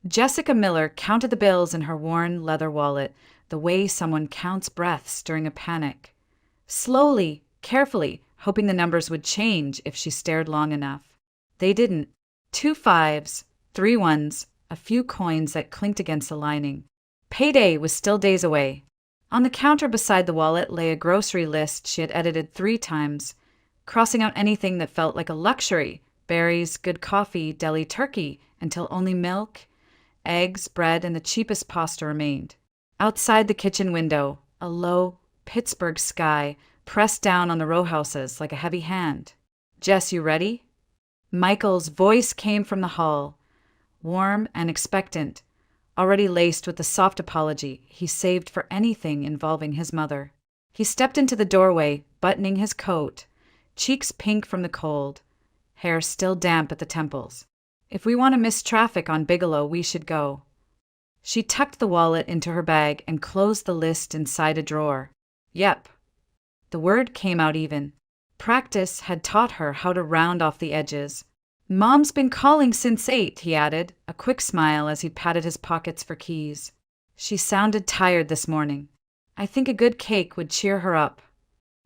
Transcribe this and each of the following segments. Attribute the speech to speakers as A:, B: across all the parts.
A: Jessica Miller counted the bills in her worn leather wallet, the way someone counts breaths during a panic. Slowly, carefully, hoping the numbers would change if she stared long enough. They didn't. 2 5s, 3 1s, a few coins that clinked against the lining. Payday was still days away. On the counter beside the wallet lay a grocery list she had edited 3 times, crossing out anything that felt like a luxury: berries, good coffee, deli turkey, until only milk, eggs, bread, and the cheapest pasta remained. Outside the kitchen window, a low Pittsburgh sky pressed down on the row houses like a heavy hand. "Jess, you ready?" Michael's voice came from the hall, warm and expectant, already laced with the soft apology he saved for anything involving his mother. He stepped into the doorway, buttoning his coat, cheeks pink from the cold, hair still damp at the temples. "If we want to miss traffic on Bigelow, we should go." She tucked the wallet into her bag and closed the list inside a drawer. "Yep." The word came out even. Practice had taught her how to round off the edges. "Mom's been calling since 8, he added, a quick smile as he patted his pockets for keys. She sounded tired this morning. I think a good cake would cheer her up.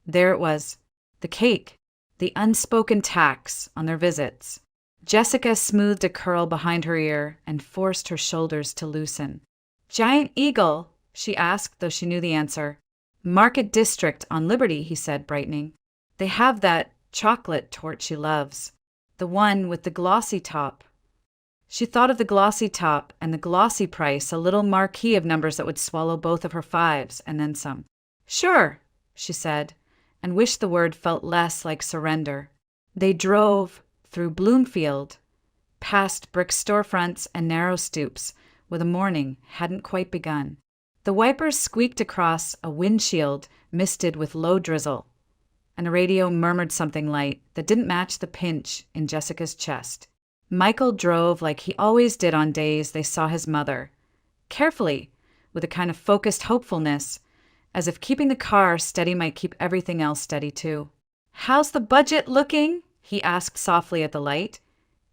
A: There it was. The cake. The unspoken tax on their visits. Jessica smoothed a curl behind her ear and forced her shoulders to loosen. "Giant Eagle?" she asked, though she knew the answer. "Market District on Liberty," he said, brightening. "They have that chocolate torte she loves. The one with the glossy top." She thought of the glossy top and the glossy price, a little marquee of numbers that would swallow both of her 5s and then some. "Sure," she said, and wished the word felt less like surrender. They drove through Bloomfield, past brick storefronts and narrow stoops, where the morning hadn't quite begun. The wipers squeaked across a windshield misted with low drizzle, and a radio murmured something light that didn't match the pinch in Jessica's chest. Michael drove like he always did on days they saw his mother, carefully, with a kind of focused hopefulness, as if keeping the car steady might keep everything else steady too. "How's the budget looking?" he asked softly at the light,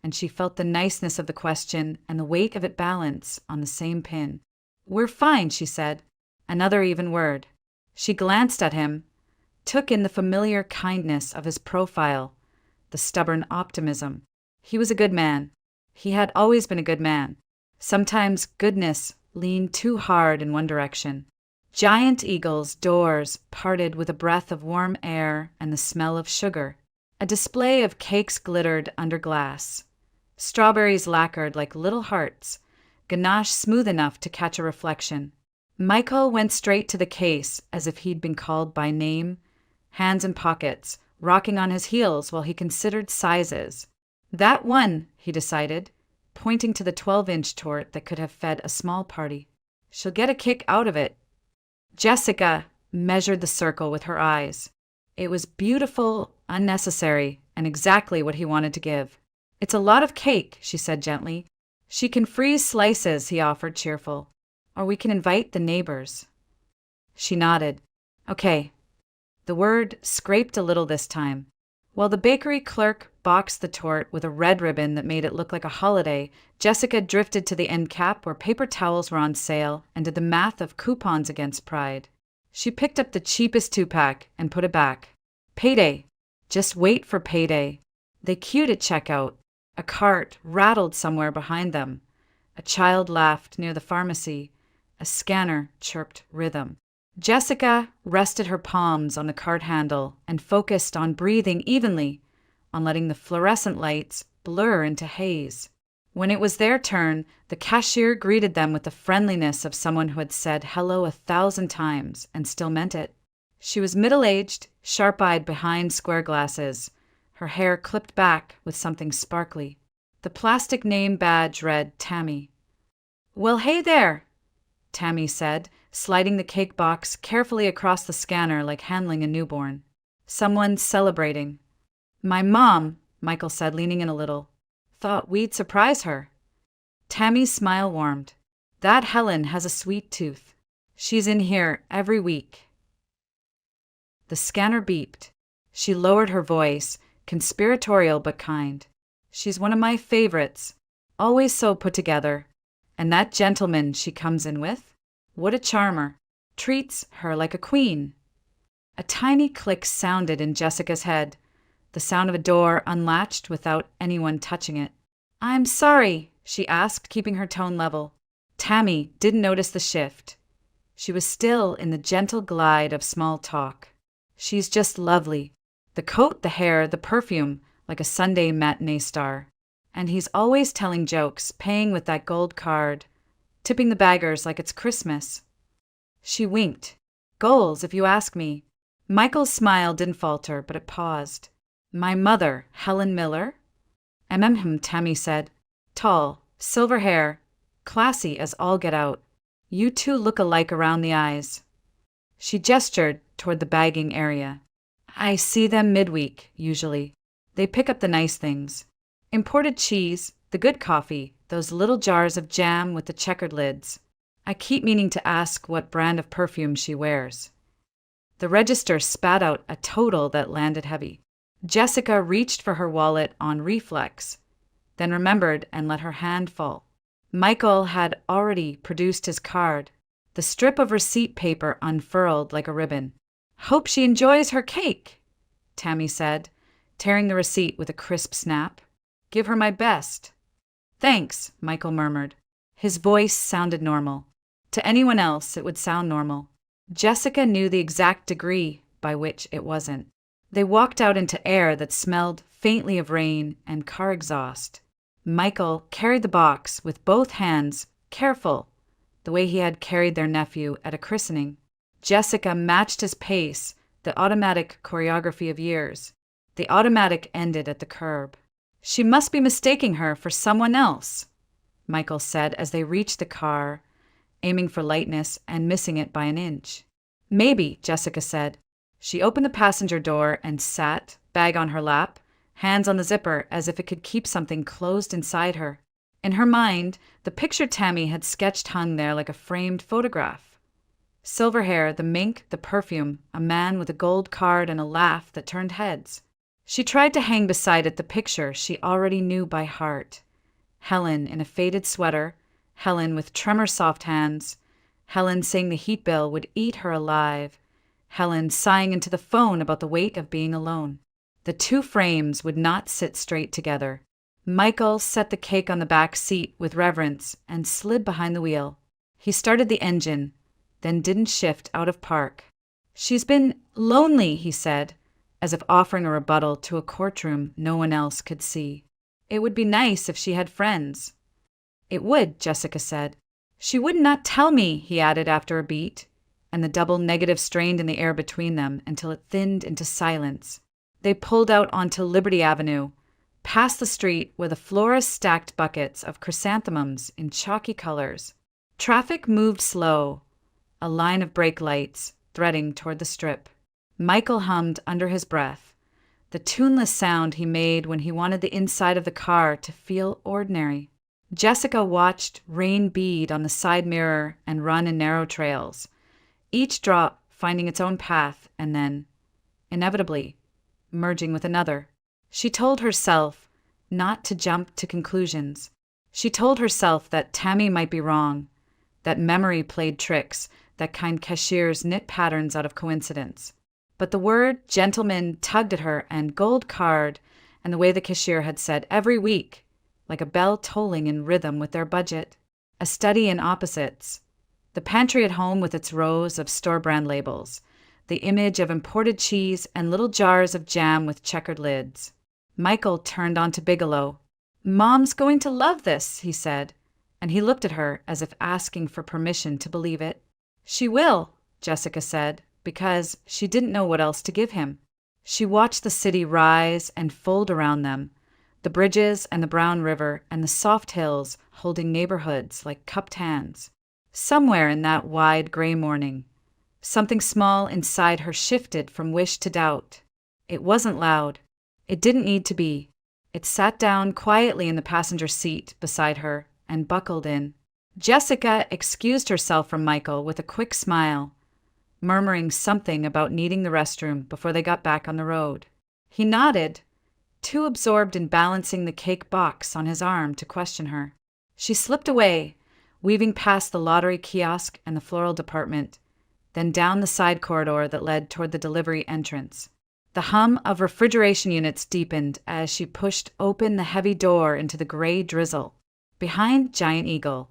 A: and she felt the niceness of the question and the weight of it balance on the same pin. "We're fine," she said. Another even word. She glanced at him, took in the familiar kindness of his profile, the stubborn optimism. He was a good man. He had always been a good man. Sometimes goodness leaned too hard in one direction. Giant Eagle's doors parted with a breath of warm air and the smell of sugar. A display of cakes glittered under glass. Strawberries lacquered like little hearts, ganache smooth enough to catch a reflection. Michael went straight to the case as if he'd been called by name, hands in pockets, rocking on his heels while he considered sizes. "That one," he decided, pointing to the 12-inch torte that could have fed a small party. "She'll get a kick out of it." Jessica measured the circle with her eyes. It was beautiful, unnecessary, and exactly what he wanted to give. "It's a lot of cake," she said gently. "She can freeze slices," he offered, cheerful. "Or we can invite the neighbors." She nodded. "Okay." The word scraped a little this time. While the bakery clerk boxed the torte with a red ribbon that made it look like a holiday, Jessica drifted to the end cap where paper towels were on sale and did the math of coupons against pride. She picked up the cheapest 2-pack and put it back. Payday. Just wait for payday. They queued at checkout. A cart rattled somewhere behind them. A child laughed near the pharmacy. A scanner chirped rhythm. Jessica rested her palms on the cart handle and focused on breathing evenly, on letting the fluorescent lights blur into haze. When it was their turn, the cashier greeted them with the friendliness of someone who had said hello 1,000 times and still meant it. She was middle-aged, sharp-eyed behind square glasses, her hair clipped back with something sparkly. The plastic name badge read Tammy. "Well, hey there," Tammy said, sliding the cake box carefully across the scanner like handling a newborn. "Someone's celebrating." "My mom," Michael said, leaning in a little. "Thought we'd surprise her." Tammy's smile warmed. "That Helen has a sweet tooth. She's in here every week." The scanner beeped. She lowered her voice, conspiratorial but kind. "She's one of my favorites. Always so put together. And that gentleman she comes in with? What a charmer. Treats her like a queen. A tiny click sounded in Jessica's head, the sound of a door unlatched without anyone touching it. "I'm sorry," she asked, keeping her tone level. Tammy didn't notice the shift. She was still in the gentle glide of small talk. "She's just lovely. The coat, the hair, the perfume, like a Sunday matinee star. And he's always telling jokes, paying with that gold card, tipping the baggers like it's Christmas." She winked. "Goals, if you ask me." Michael's smile didn't falter, but it paused. "My mother, Helen Miller?" Tammy said. "Tall, silver hair, classy as all get out. You two look alike around the eyes." She gestured toward the bagging area. "I see them midweek, usually. They pick up the nice things. Imported cheese, the good coffee, those little jars of jam with the checkered lids. I keep meaning to ask what brand of perfume she wears." The register spat out a total that landed heavy. Jessica reached for her wallet on reflex, then remembered and let her hand fall. Michael had already produced his card, the strip of receipt paper unfurled like a ribbon. "Hope she enjoys her cake," Tammy said, tearing the receipt with a crisp snap. "Give her my best." "Thanks," Michael murmured. His voice sounded normal. To anyone else, it would sound normal. Jessica knew the exact degree by which it wasn't. They walked out into air that smelled faintly of rain and car exhaust. Michael carried the box with both hands, careful, the way he had carried their nephew at a christening. Jessica matched his pace, the automatic choreography of years. The automatic ended at the curb. "She must be mistaking her for someone else," Michael said as they reached the car, aiming for lightness and missing it by an inch. "Maybe," Jessica said. She opened the passenger door and sat, bag on her lap, hands on the zipper as if it could keep something closed inside her. In her mind, the picture Tammy had sketched hung there like a framed photograph. Silver hair, the mink, the perfume, a man with a gold card and a laugh that turned heads. She tried to hang beside it the picture she already knew by heart. Helen in a faded sweater, Helen with tremor-soft hands, Helen saying the heat bill would eat her alive, Helen sighing into the phone about the weight of being alone. The two frames would not sit straight together. Michael set the cake on the back seat with reverence and slid behind the wheel. He started the engine, then didn't shift out of park. "She's been lonely," he said, as if offering a rebuttal to a courtroom no one else could see. "It would be nice if she had friends." "It would," Jessica said. "She would not tell me," he added after a beat, and the double negative strained in the air between them until it thinned into silence. They pulled out onto Liberty Avenue, past the street where the florist stacked buckets of chrysanthemums in chalky colors. Traffic moved slow, a line of brake lights threading toward the strip. Michael hummed under his breath, the tuneless sound he made when he wanted the inside of the car to feel ordinary. Jessica watched rain bead on the side mirror and run in narrow trails, each drop finding its own path and then, inevitably, merging with another. She told herself not to jump to conclusions. She told herself that Tammy might be wrong, that memory played tricks, that kind cashiers knit patterns out of coincidence. But the word gentleman tugged at her, and gold card, and the way the cashier had said every week, like a bell tolling in rhythm with their budget. A study in opposites. The pantry at home with its rows of store-brand labels, the image of imported cheese and little jars of jam with checkered lids. Michael turned on to Bigelow. "Mom's going to love this," he said, and he looked at her as if asking for permission to believe it. "She will," Jessica said, because she didn't know what else to give him. She watched the city rise and fold around them, the bridges and the brown river and the soft hills holding neighborhoods like cupped hands. Somewhere in that wide gray morning, something small inside her shifted from wish to doubt. It wasn't loud. It didn't need to be. It sat down quietly in the passenger seat beside her and buckled in. Jessica excused herself from Michael with a quick smile, murmuring something about needing the restroom before they got back on the road. He nodded, too absorbed in balancing the cake box on his arm to question her. She slipped away, weaving past the lottery kiosk and the floral department, then down the side corridor that led toward the delivery entrance. The hum of refrigeration units deepened as she pushed open the heavy door into the gray drizzle. Behind Giant Eagle,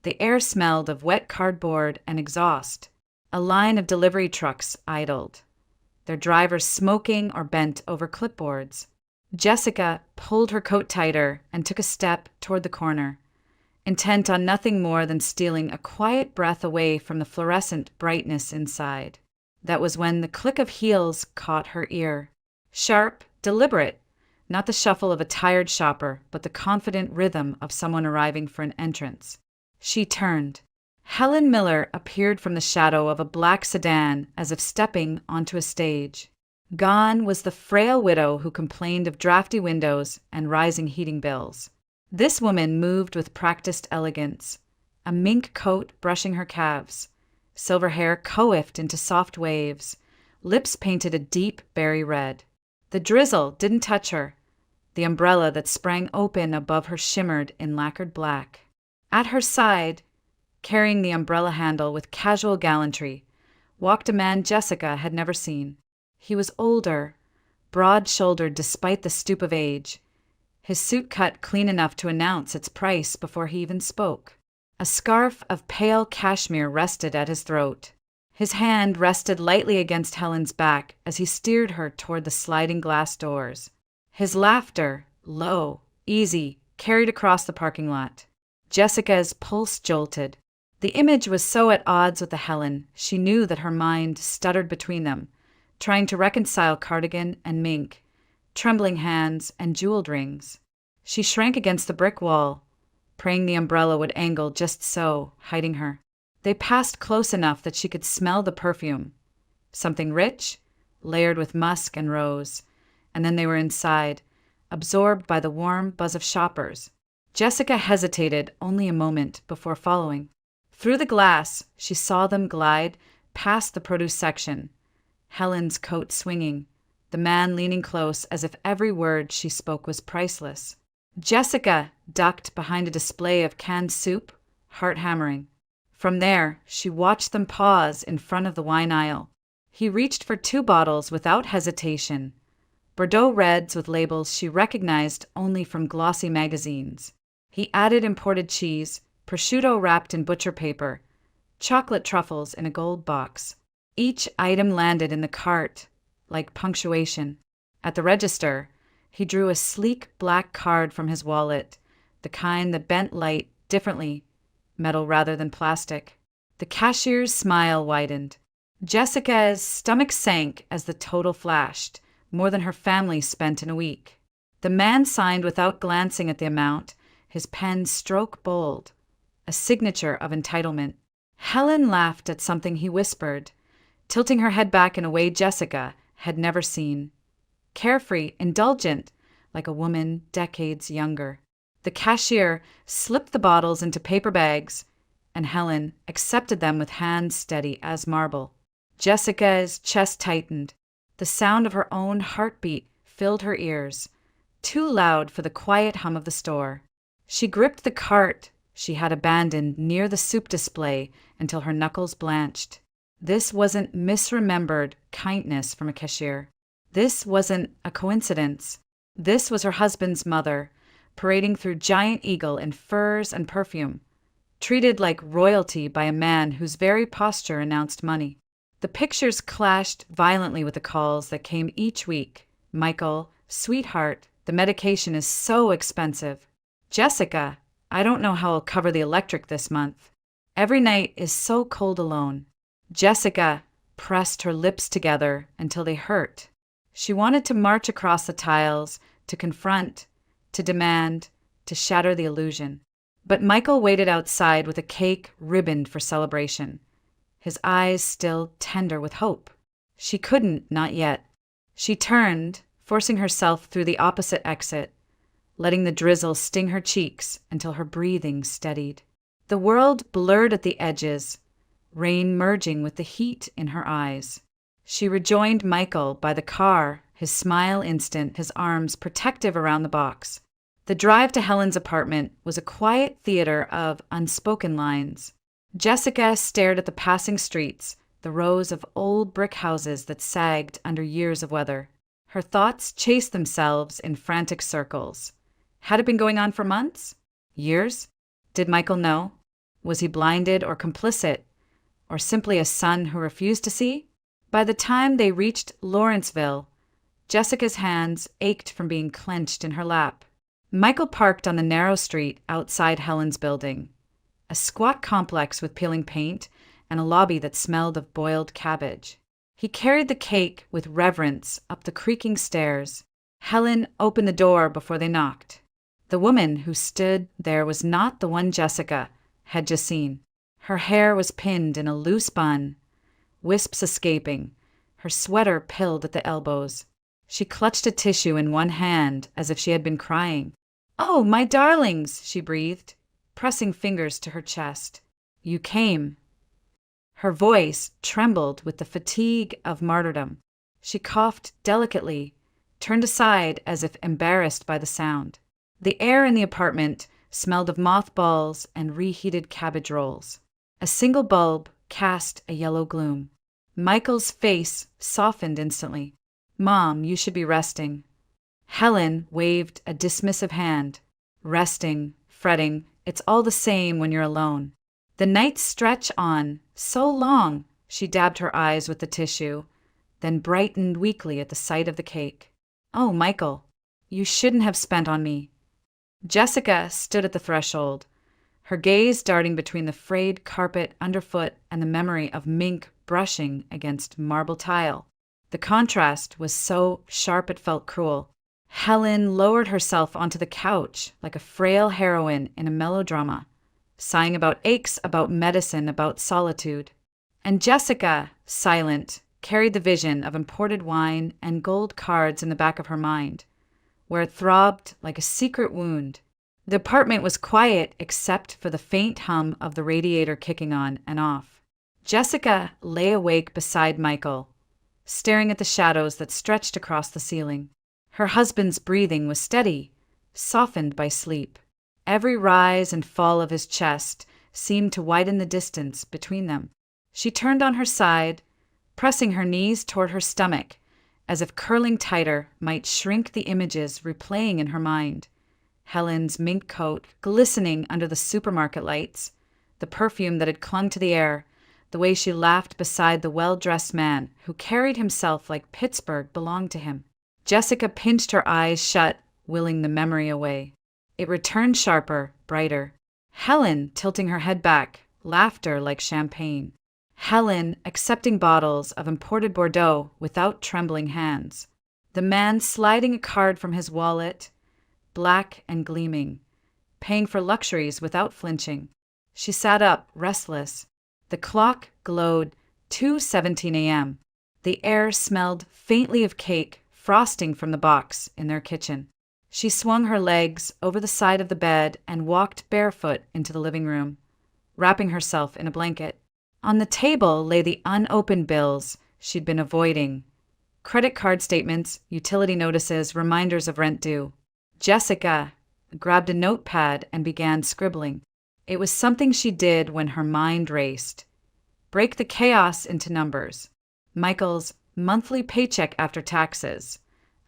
A: the air smelled of wet cardboard and exhaust. A line of delivery trucks idled, their drivers smoking or bent over clipboards. Jessica pulled her coat tighter and took a step toward the corner, intent on nothing more than stealing a quiet breath away from the fluorescent brightness inside. That was when the click of heels caught her ear. Sharp, deliberate, not the shuffle of a tired shopper, but the confident rhythm of someone arriving for an entrance. She turned. Helen Miller appeared from the shadow of a black sedan as if stepping onto a stage. Gone was the frail widow who complained of drafty windows and rising heating bills. This woman moved with practiced elegance, a mink coat brushing her calves, silver hair coiffed into soft waves, lips painted a deep berry red. The drizzle didn't touch her. The umbrella that sprang open above her shimmered in lacquered black. At her side, carrying the umbrella handle with casual gallantry, walked a man Jessica had never seen. He was older, broad-shouldered despite the stoop of age, his suit cut clean enough to announce its price before he even spoke. A scarf of pale cashmere rested at his throat. His hand rested lightly against Helen's back as he steered her toward the sliding glass doors. His laughter, low, easy, carried across the parking lot. Jessica's pulse jolted. The image was so at odds with the Helen, she knew that her mind stuttered between them, trying to reconcile cardigan and mink, trembling hands and jeweled rings. She shrank against the brick wall, praying the umbrella would angle just so, hiding her. They passed close enough that she could smell the perfume, something rich, layered with musk and rose, and then they were inside, absorbed by the warm buzz of shoppers. Jessica hesitated only a moment before following. Through the glass, she saw them glide past the produce section, Helen's coat swinging, the man leaning close as if every word she spoke was priceless. Jessica ducked behind a display of canned soup, heart hammering. From there, she watched them pause in front of the wine aisle. He reached for 2 bottles without hesitation, Bordeaux reds with labels she recognized only from glossy magazines. He added imported cheese, prosciutto wrapped in butcher paper, chocolate truffles in a gold box. Each item landed in the cart, like punctuation. At the register, he drew a sleek black card from his wallet, the kind that bent light differently, metal rather than plastic. The cashier's smile widened. Jessica's stomach sank as the total flashed, more than her family spent in a week. The man signed without glancing at the amount, his pen stroke bold, a signature of entitlement. Helen laughed at something he whispered, tilting her head back in a way Jessica had never seen. Carefree, indulgent, like a woman decades younger. The cashier slipped the bottles into paper bags, and Helen accepted them with hands steady as marble. Jessica's chest tightened. The sound of her own heartbeat filled her ears, too loud for the quiet hum of the store. She gripped the cart she had abandoned near the soup display until her knuckles blanched. This wasn't misremembered kindness from a cashier. This wasn't a coincidence. This was her husband's mother, parading through Giant Eagle in furs and perfume, treated like royalty by a man whose very posture announced money. The pictures clashed violently with the calls that came each week. Michael, sweetheart, the medication is so expensive. Jessica, I don't know how I'll cover the electric this month. Every night is so cold alone. Jessica pressed her lips together until they hurt. She wanted to march across the tiles, to confront, to demand, to shatter the illusion. But Michael waited outside with a cake ribboned for celebration, his eyes still tender with hope. She couldn't, not yet. She turned, forcing herself through the opposite exit, letting the drizzle sting her cheeks until her breathing steadied. The world blurred at the edges, rain merging with the heat in her eyes. She rejoined Michael by the car, his smile instant, his arms protective around the box. The drive to Helen's apartment was a quiet theater of unspoken lines. Jessica stared at the passing streets, the rows of old brick houses that sagged under years of weather. Her thoughts chased themselves in frantic circles. Had it been going on for months? Years? Did Michael know? Was he blinded or complicit? Or simply a son who refused to see? By the time they reached Lawrenceville, Jessica's hands ached from being clenched in her lap. Michael parked on the narrow street outside Helen's building, a squat complex with peeling paint and a lobby that smelled of boiled cabbage. He carried the cake with reverence up the creaking stairs. Helen opened the door before they knocked. The woman who stood there was not the one Jessica had just seen. Her hair was pinned in a loose bun, wisps escaping, her sweater pilled at the elbows. She clutched a tissue in one hand as if she had been crying. "Oh, my darlings," she breathed, pressing fingers to her chest. "You came." Her voice trembled with the fatigue of martyrdom. She coughed delicately, turned aside as if embarrassed by the sound. The air in the apartment smelled of mothballs and reheated cabbage rolls. A single bulb cast a yellow gloom. Michael's face softened instantly. "Mom, you should be resting." Helen waved a dismissive hand. "Resting, fretting, it's all the same when you're alone." The nights stretch on, so long, she dabbed her eyes with the tissue, then brightened weakly at the sight of the cake. "Oh, Michael, you shouldn't have spent on me." Jessica stood at the threshold, her gaze darting between the frayed carpet underfoot and the memory of mink brushing against marble tile. The contrast was so sharp it felt cruel. Helen lowered herself onto the couch like a frail heroine in a melodrama, sighing about aches, about medicine, about solitude. And Jessica, silent, carried the vision of imported wine and gold cards in the back of her mind, where it throbbed like a secret wound. The apartment was quiet except for the faint hum of the radiator kicking on and off. Jessica lay awake beside Michael, staring at the shadows that stretched across the ceiling. Her husband's breathing was steady, softened by sleep. Every rise and fall of his chest seemed to widen the distance between them. She turned on her side, pressing her knees toward her stomach, as if curling tighter might shrink the images replaying in her mind. Helen's mink coat glistening under the supermarket lights, the perfume that had clung to the air, the way she laughed beside the well-dressed man who carried himself like Pittsburgh belonged to him. Jessica pinched her eyes shut, willing the memory away. It returned sharper, brighter. Helen tilting her head back, laughter like champagne. Helen accepting bottles of imported Bordeaux without trembling hands. The man sliding a card from his wallet, black and gleaming, paying for luxuries without flinching. She sat up, restless. The clock glowed 2:17 a.m. The air smelled faintly of cake frosting from the box in their kitchen. She swung her legs over the side of the bed and walked barefoot into the living room, wrapping herself in a blanket. On the table lay the unopened bills she'd been avoiding. Credit card statements, utility notices, reminders of rent due. Jessica grabbed a notepad and began scribbling. It was something she did when her mind raced. Break the chaos into numbers. Michael's monthly paycheck after taxes,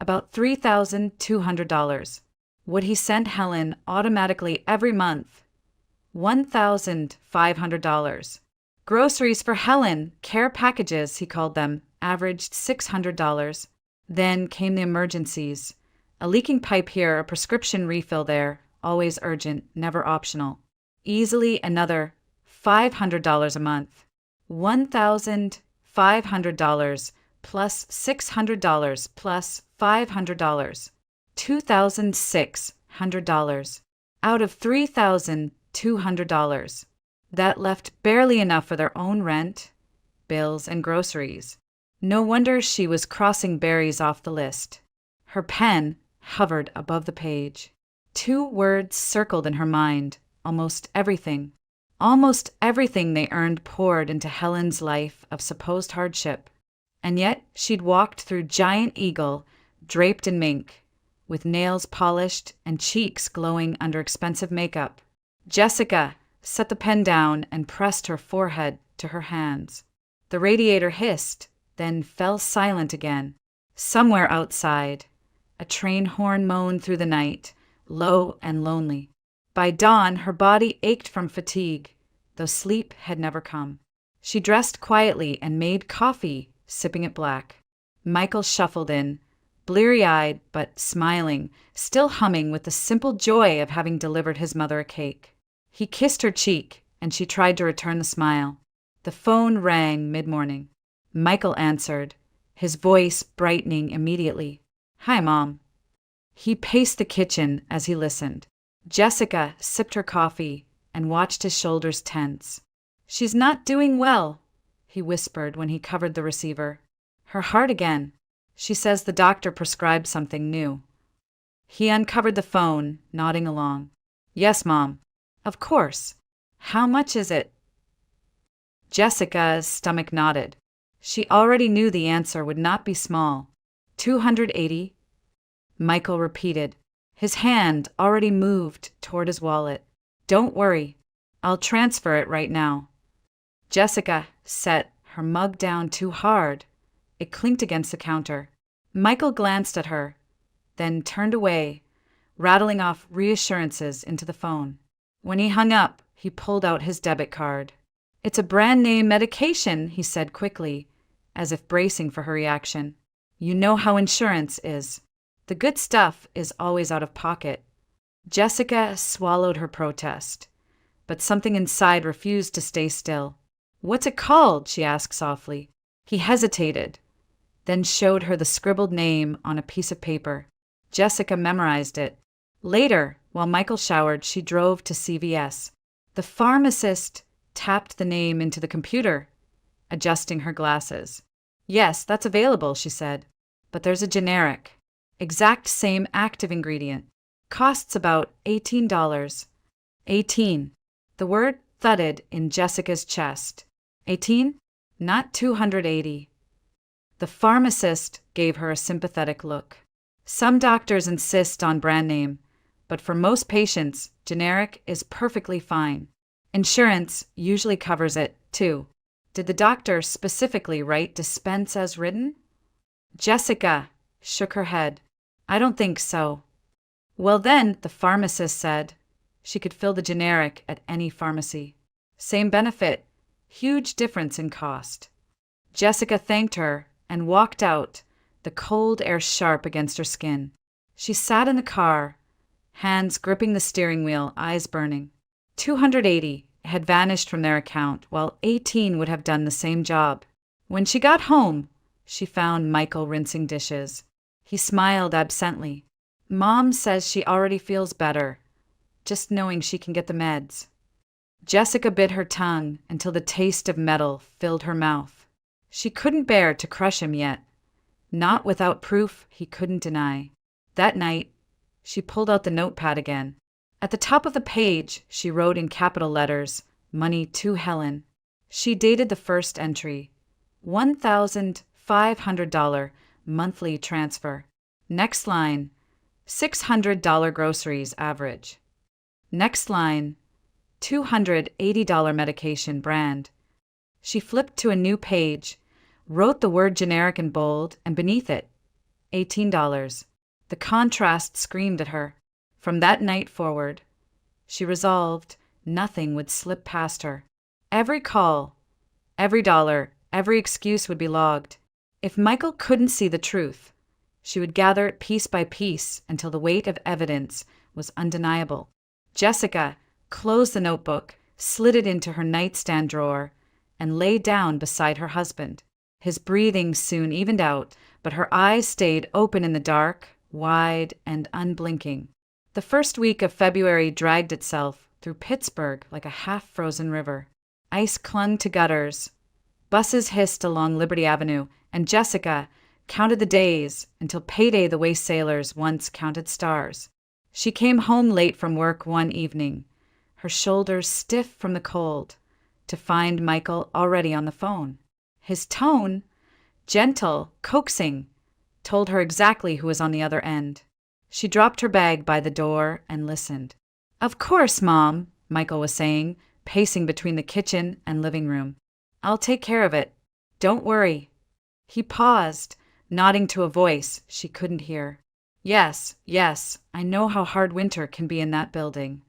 A: about $3,200. Would he send Helen automatically every month? $1,500. Groceries for Helen, care packages, he called them, averaged $600. Then came the emergencies. A leaking pipe here, a prescription refill there, always urgent, never optional. Easily another $500 a month. $1,500 plus $600 plus $500. $2,600 out of $3,200. That left barely enough for their own rent, bills, and groceries. No wonder she was crossing berries off the list. Her pen hovered above the page. 2 words circled in her mind. Almost everything. Almost everything they earned poured into Helen's life of supposed hardship. And yet she'd walked through Giant Eagle, draped in mink, with nails polished and cheeks glowing under expensive makeup. Jessica set the pen down and pressed her forehead to her hands. The radiator hissed, then fell silent again. Somewhere outside, a train horn moaned through the night, low and lonely. By dawn, her body ached from fatigue, though sleep had never come. She dressed quietly and made coffee, sipping it black. Michael shuffled in, bleary-eyed but smiling, still humming with the simple joy of having delivered his mother a cake. He kissed her cheek, and she tried to return the smile. The phone rang mid-morning. Michael answered, his voice brightening immediately. "Hi, Mom." He paced the kitchen as he listened. Jessica sipped her coffee and watched his shoulders tense. "She's not doing well," he whispered when he covered the receiver. "Her heart again. She says the doctor prescribed something new." He uncovered the phone, nodding along. "Yes, Mom. Of course. How much is it?" Jessica's stomach knotted. She already knew the answer would not be small. 280. Michael repeated. His hand already moved toward his wallet. "Don't worry. I'll transfer it right now." Jessica set her mug down too hard. It clinked against the counter. Michael glanced at her, then turned away, rattling off reassurances into the phone. When he hung up, he pulled out his debit card. "It's a brand-name medication," he said quickly, as if bracing for her reaction. "You know how insurance is. The good stuff is always out of pocket." Jessica swallowed her protest, but something inside refused to stay still. "What's it called?" she asked softly. He hesitated, then showed her the scribbled name on a piece of paper. Jessica memorized it. Later, while Michael showered, she drove to CVS. The pharmacist tapped the name into the computer, adjusting her glasses. "Yes, that's available," she said. "But there's a generic. Exact same active ingredient. Costs about $18. 18. The word thudded in Jessica's chest. 18? Not 280. The pharmacist gave her a sympathetic look. "Some doctors insist on brand name, but for most patients, generic is perfectly fine. Insurance usually covers it, too." Did the doctor specifically write dispense as written? Jessica shook her head. "I don't think so." "Well then," the pharmacist said, she could fill the generic at any pharmacy. Same benefit, huge difference in cost. Jessica thanked her and walked out, the cold air sharp against her skin. She sat in the car, hands gripping the steering wheel, eyes burning. 280 had vanished from their account, while 18 would have done the same job. When she got home, she found Michael rinsing dishes. He smiled absently. "Mom says she already feels better, just knowing she can get the meds." Jessica bit her tongue until the taste of metal filled her mouth. She couldn't bear to crush him yet, not without proof he couldn't deny. That night, she pulled out the notepad again. At the top of the page, she wrote in capital letters, "Money to Helen." She dated the first entry, $1,500 monthly transfer. Next line, $600 groceries average. Next line, $280 medication brand. She flipped to a new page, wrote the word generic in bold, and beneath it, $18. The contrast screamed at her. From that night forward, she resolved nothing would slip past her. Every call, every dollar, every excuse would be logged. If Michael couldn't see the truth, she would gather it piece by piece until the weight of evidence was undeniable. Jessica closed the notebook, slid it into her nightstand drawer, and lay down beside her husband. His breathing soon evened out, but her eyes stayed open in the dark, wide and unblinking. The first week of February dragged itself through Pittsburgh like a half-frozen river. Ice clung to gutters. Buses hissed along Liberty Avenue, and Jessica counted the days until payday the way sailors once counted stars. She came home late from work one evening, her shoulders stiff from the cold, to find Michael already on the phone. His tone, gentle, coaxing, told her exactly who was on the other end. She dropped her bag by the door and listened. "Of course, Mom," Michael was saying, pacing between the kitchen and living room. "I'll take care of it. Don't worry." He paused, nodding to a voice she couldn't hear. "Yes, yes, I know how hard winter can be in that building."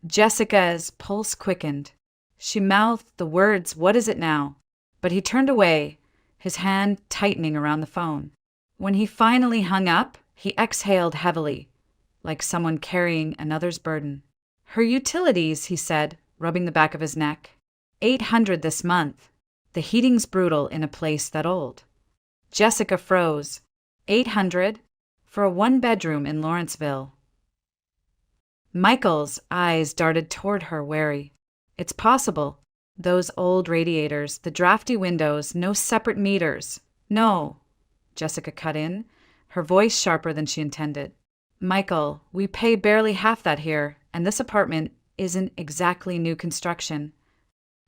A: Jessica's pulse quickened. She mouthed the words, "What is it now?" But he turned away, his hand tightening around the phone. When he finally hung up, he exhaled heavily, like someone carrying another's burden. "Her utilities," he said, rubbing the back of his neck. $800 this month. The heating's brutal in a place that old." Jessica froze. 800 for a one-bedroom in Lawrenceville. Michael's eyes darted toward her, wary. "It's possible. Those old radiators, the drafty windows, no separate meters." "No," Jessica cut in, her voice sharper than she intended. "Michael, we pay barely half that here, and this apartment isn't exactly new construction."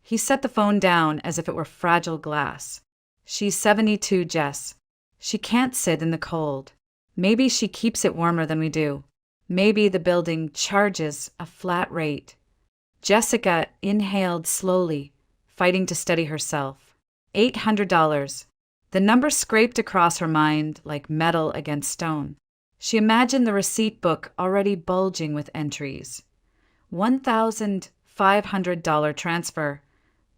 A: He set the phone down as if it were fragile glass. "She's 72, Jess. She can't sit in the cold. Maybe she keeps it warmer than we do. Maybe the building charges a flat rate." Jessica inhaled slowly, fighting to steady herself. $800. The number scraped across her mind like metal against stone. She imagined the receipt book already bulging with entries. $1,500 transfer,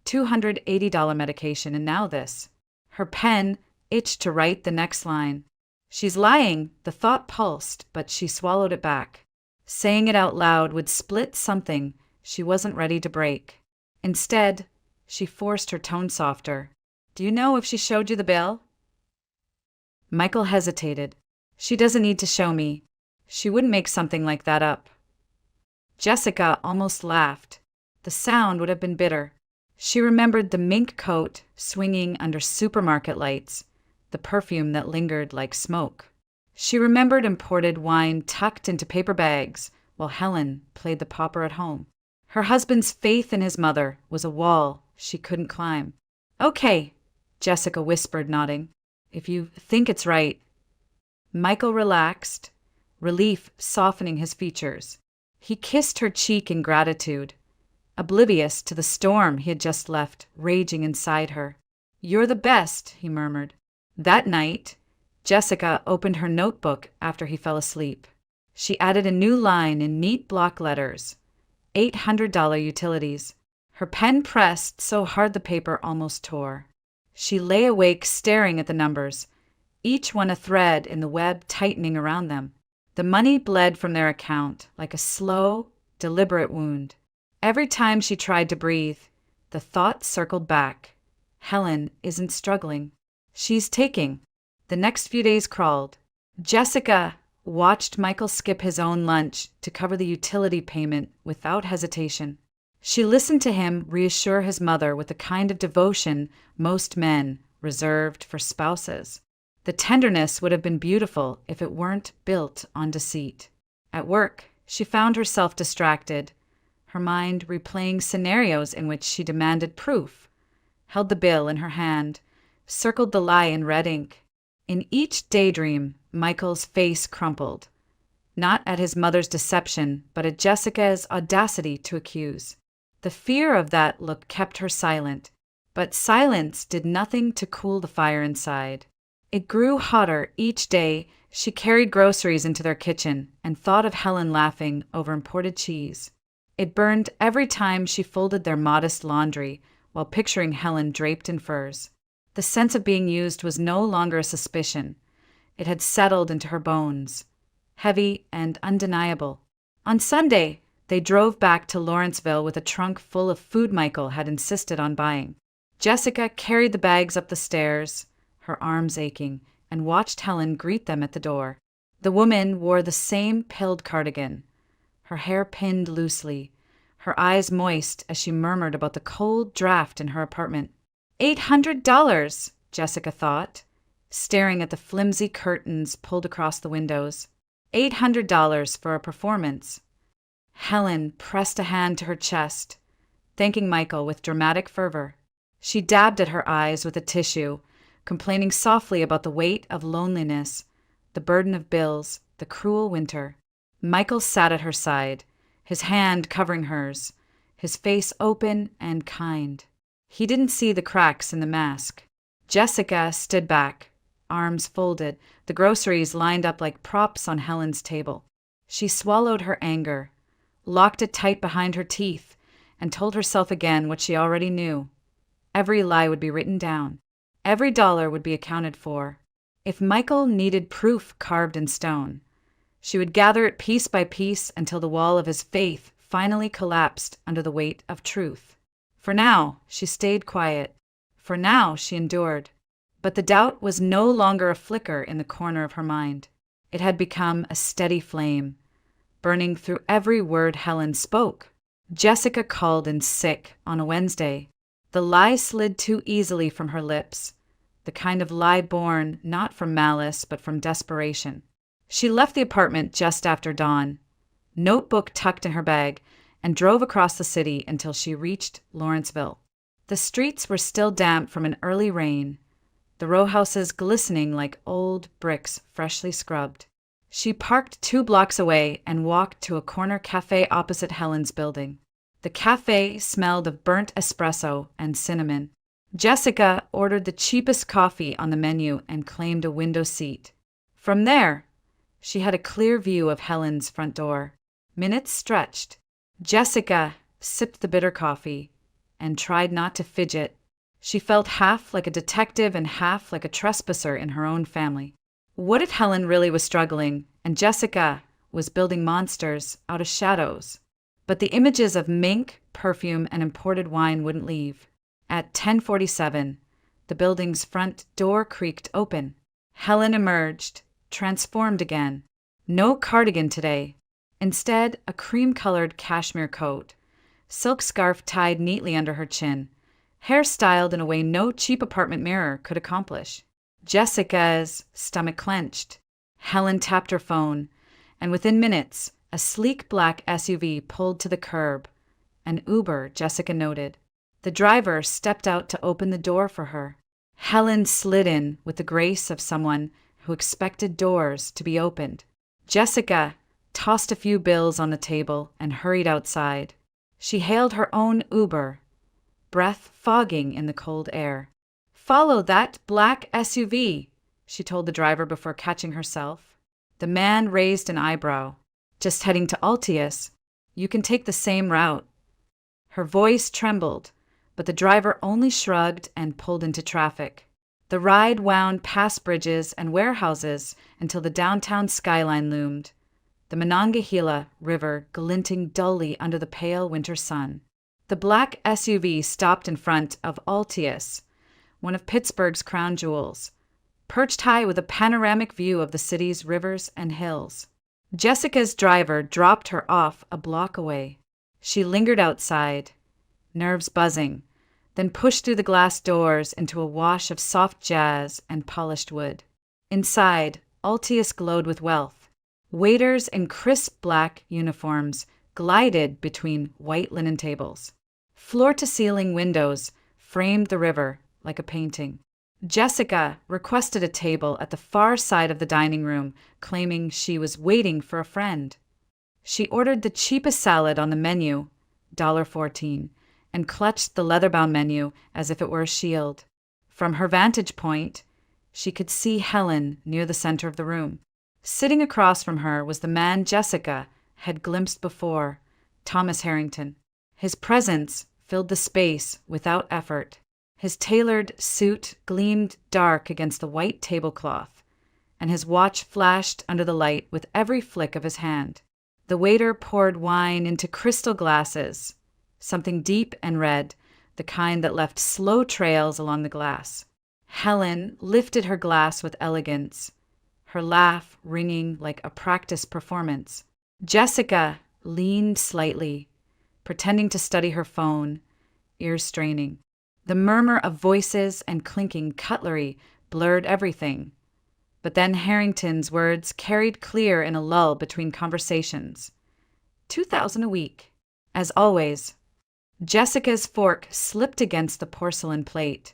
A: $280 medication, and now this. Her pen itched to write the next line. "She's lying," the thought pulsed, but she swallowed it back. Saying it out loud would split something she wasn't ready to break. Instead, she forced her tone softer. "Do you know if she showed you the bill?" Michael hesitated. "She doesn't need to show me. She wouldn't make something like that up." Jessica almost laughed. The sound would have been bitter. She remembered the mink coat swinging under supermarket lights, the perfume that lingered like smoke. She remembered imported wine tucked into paper bags while Helen played the pauper at home. Her husband's faith in his mother was a wall she couldn't climb. "Okay," Jessica whispered, nodding. "If you think it's right." Michael relaxed, relief softening his features. He kissed her cheek in gratitude, oblivious to the storm he had just left raging inside her. "You're the best," he murmured. That night, Jessica opened her notebook after he fell asleep. She added a new line in neat block letters. $800 utilities. Her pen pressed so hard the paper almost tore. She lay awake staring at the numbers, each one a thread in the web tightening around them. The money bled from their account like a slow, deliberate wound. Every time she tried to breathe, the thought circled back. Helen isn't struggling. She's taking. The next few days crawled. Jessica watched Michael skip his own lunch to cover the utility payment without hesitation. She listened to him reassure his mother with the kind of devotion most men reserved for spouses. The tenderness would have been beautiful if it weren't built on deceit. At work, she found herself distracted, her mind replaying scenarios in which she demanded proof, held the bill in her hand, circled the lie in red ink. In each daydream, Michael's face crumpled, not at his mother's deception, but at Jessica's audacity to accuse. The fear of that look kept her silent, but silence did nothing to cool the fire inside. It grew hotter each day. She carried groceries into their kitchen and thought of Helen laughing over imported cheese. It burned every time she folded their modest laundry while picturing Helen draped in furs. The sense of being used was no longer a suspicion. It had settled into her bones, heavy and undeniable. On Sunday, they drove back to Lawrenceville with a trunk full of food Michael had insisted on buying. Jessica carried the bags up the stairs, her arms aching, and watched Helen greet them at the door. The woman wore the same pilled cardigan, her hair pinned loosely, her eyes moist as she murmured about the cold draft in her apartment. $800, Jessica thought, staring at the flimsy curtains pulled across the windows. $800 for a performance. Helen pressed a hand to her chest, thanking Michael with dramatic fervor. She dabbed at her eyes with a tissue, complaining softly about the weight of loneliness, the burden of bills, the cruel winter. Michael sat at her side, his hand covering hers, his face open and kind. He didn't see the cracks in the mask. Jessica stood back, arms folded, the groceries lined up like props on Helen's table. She swallowed her anger, locked it tight behind her teeth, and told herself again what she already knew. Every lie would be written down. Every dollar would be accounted for. If Michael needed proof carved in stone, she would gather it piece by piece until the wall of his faith finally collapsed under the weight of truth. For now, she stayed quiet. For now, she endured. But the doubt was no longer a flicker in the corner of her mind. It had become a steady flame, burning through every word Helen spoke. Jessica called in sick on a Wednesday. The lie slid too easily from her lips, the kind of lie born not from malice but from desperation. She left the apartment just after dawn, notebook tucked in her bag, and drove across the city until she reached Lawrenceville. The streets were still damp from an early rain, the row houses glistening like old bricks freshly scrubbed. She parked 2 blocks away and walked to a corner cafe opposite Helen's building. The cafe smelled of burnt espresso and cinnamon. Jessica ordered the cheapest coffee on the menu and claimed a window seat. From there, she had a clear view of Helen's front door. Minutes stretched. Jessica sipped the bitter coffee and tried not to fidget. She felt half like a detective and half like a trespasser in her own family. What if Helen really was struggling and Jessica was building monsters out of shadows? But the images of mink, perfume, and imported wine wouldn't leave. At 10:47, the building's front door creaked open. Helen emerged, transformed again. No cardigan today. Instead, a cream-colored cashmere coat, silk scarf tied neatly under her chin, hair styled in a way no cheap apartment mirror could accomplish. Jessica's stomach clenched. Helen tapped her phone, and within minutes, a sleek black SUV pulled to the curb. An Uber, Jessica noted. The driver stepped out to open the door for her. Helen slid in with the grace of someone who expected doors to be opened. Jessica tossed a few bills on the table and hurried outside. She hailed her own Uber, breath fogging in the cold air. "Follow that black SUV," she told the driver before catching herself. The man raised an eyebrow. "Just heading to Altius. You can take the same route." Her voice trembled, but the driver only shrugged and pulled into traffic. The ride wound past bridges and warehouses until the downtown skyline loomed, the Monongahela River glinting dully under the pale winter sun. The black SUV stopped in front of Altius, one of Pittsburgh's crown jewels, perched high with a panoramic view of the city's rivers and hills. Jessica's driver dropped her off a block away. She lingered outside, nerves buzzing, then pushed through the glass doors into a wash of soft jazz and polished wood. Inside, Altius glowed with wealth. Waiters in crisp black uniforms glided between white linen tables. Floor-to-ceiling windows framed the river like a painting. Jessica requested a table at the far side of the dining room, claiming she was waiting for a friend. She ordered the cheapest salad on the menu, $1.14, and clutched the leather-bound menu as if it were a shield. From her vantage point, she could see Helen near the center of the room. Sitting across from her was the man Jessica had glimpsed before, Thomas Harrington. His presence filled the space without effort. His tailored suit gleamed dark against the white tablecloth, and his watch flashed under the light with every flick of his hand. The waiter poured wine into crystal glasses, something deep and red, the kind that left slow trails along the glass. Helen lifted her glass with elegance, her laugh ringing like a practice performance. Jessica leaned slightly, pretending to study her phone, ears straining. The murmur of voices and clinking cutlery blurred everything. But then Harrington's words carried clear in a lull between conversations. $2,000 a week. As always, Jessica's fork slipped against the porcelain plate,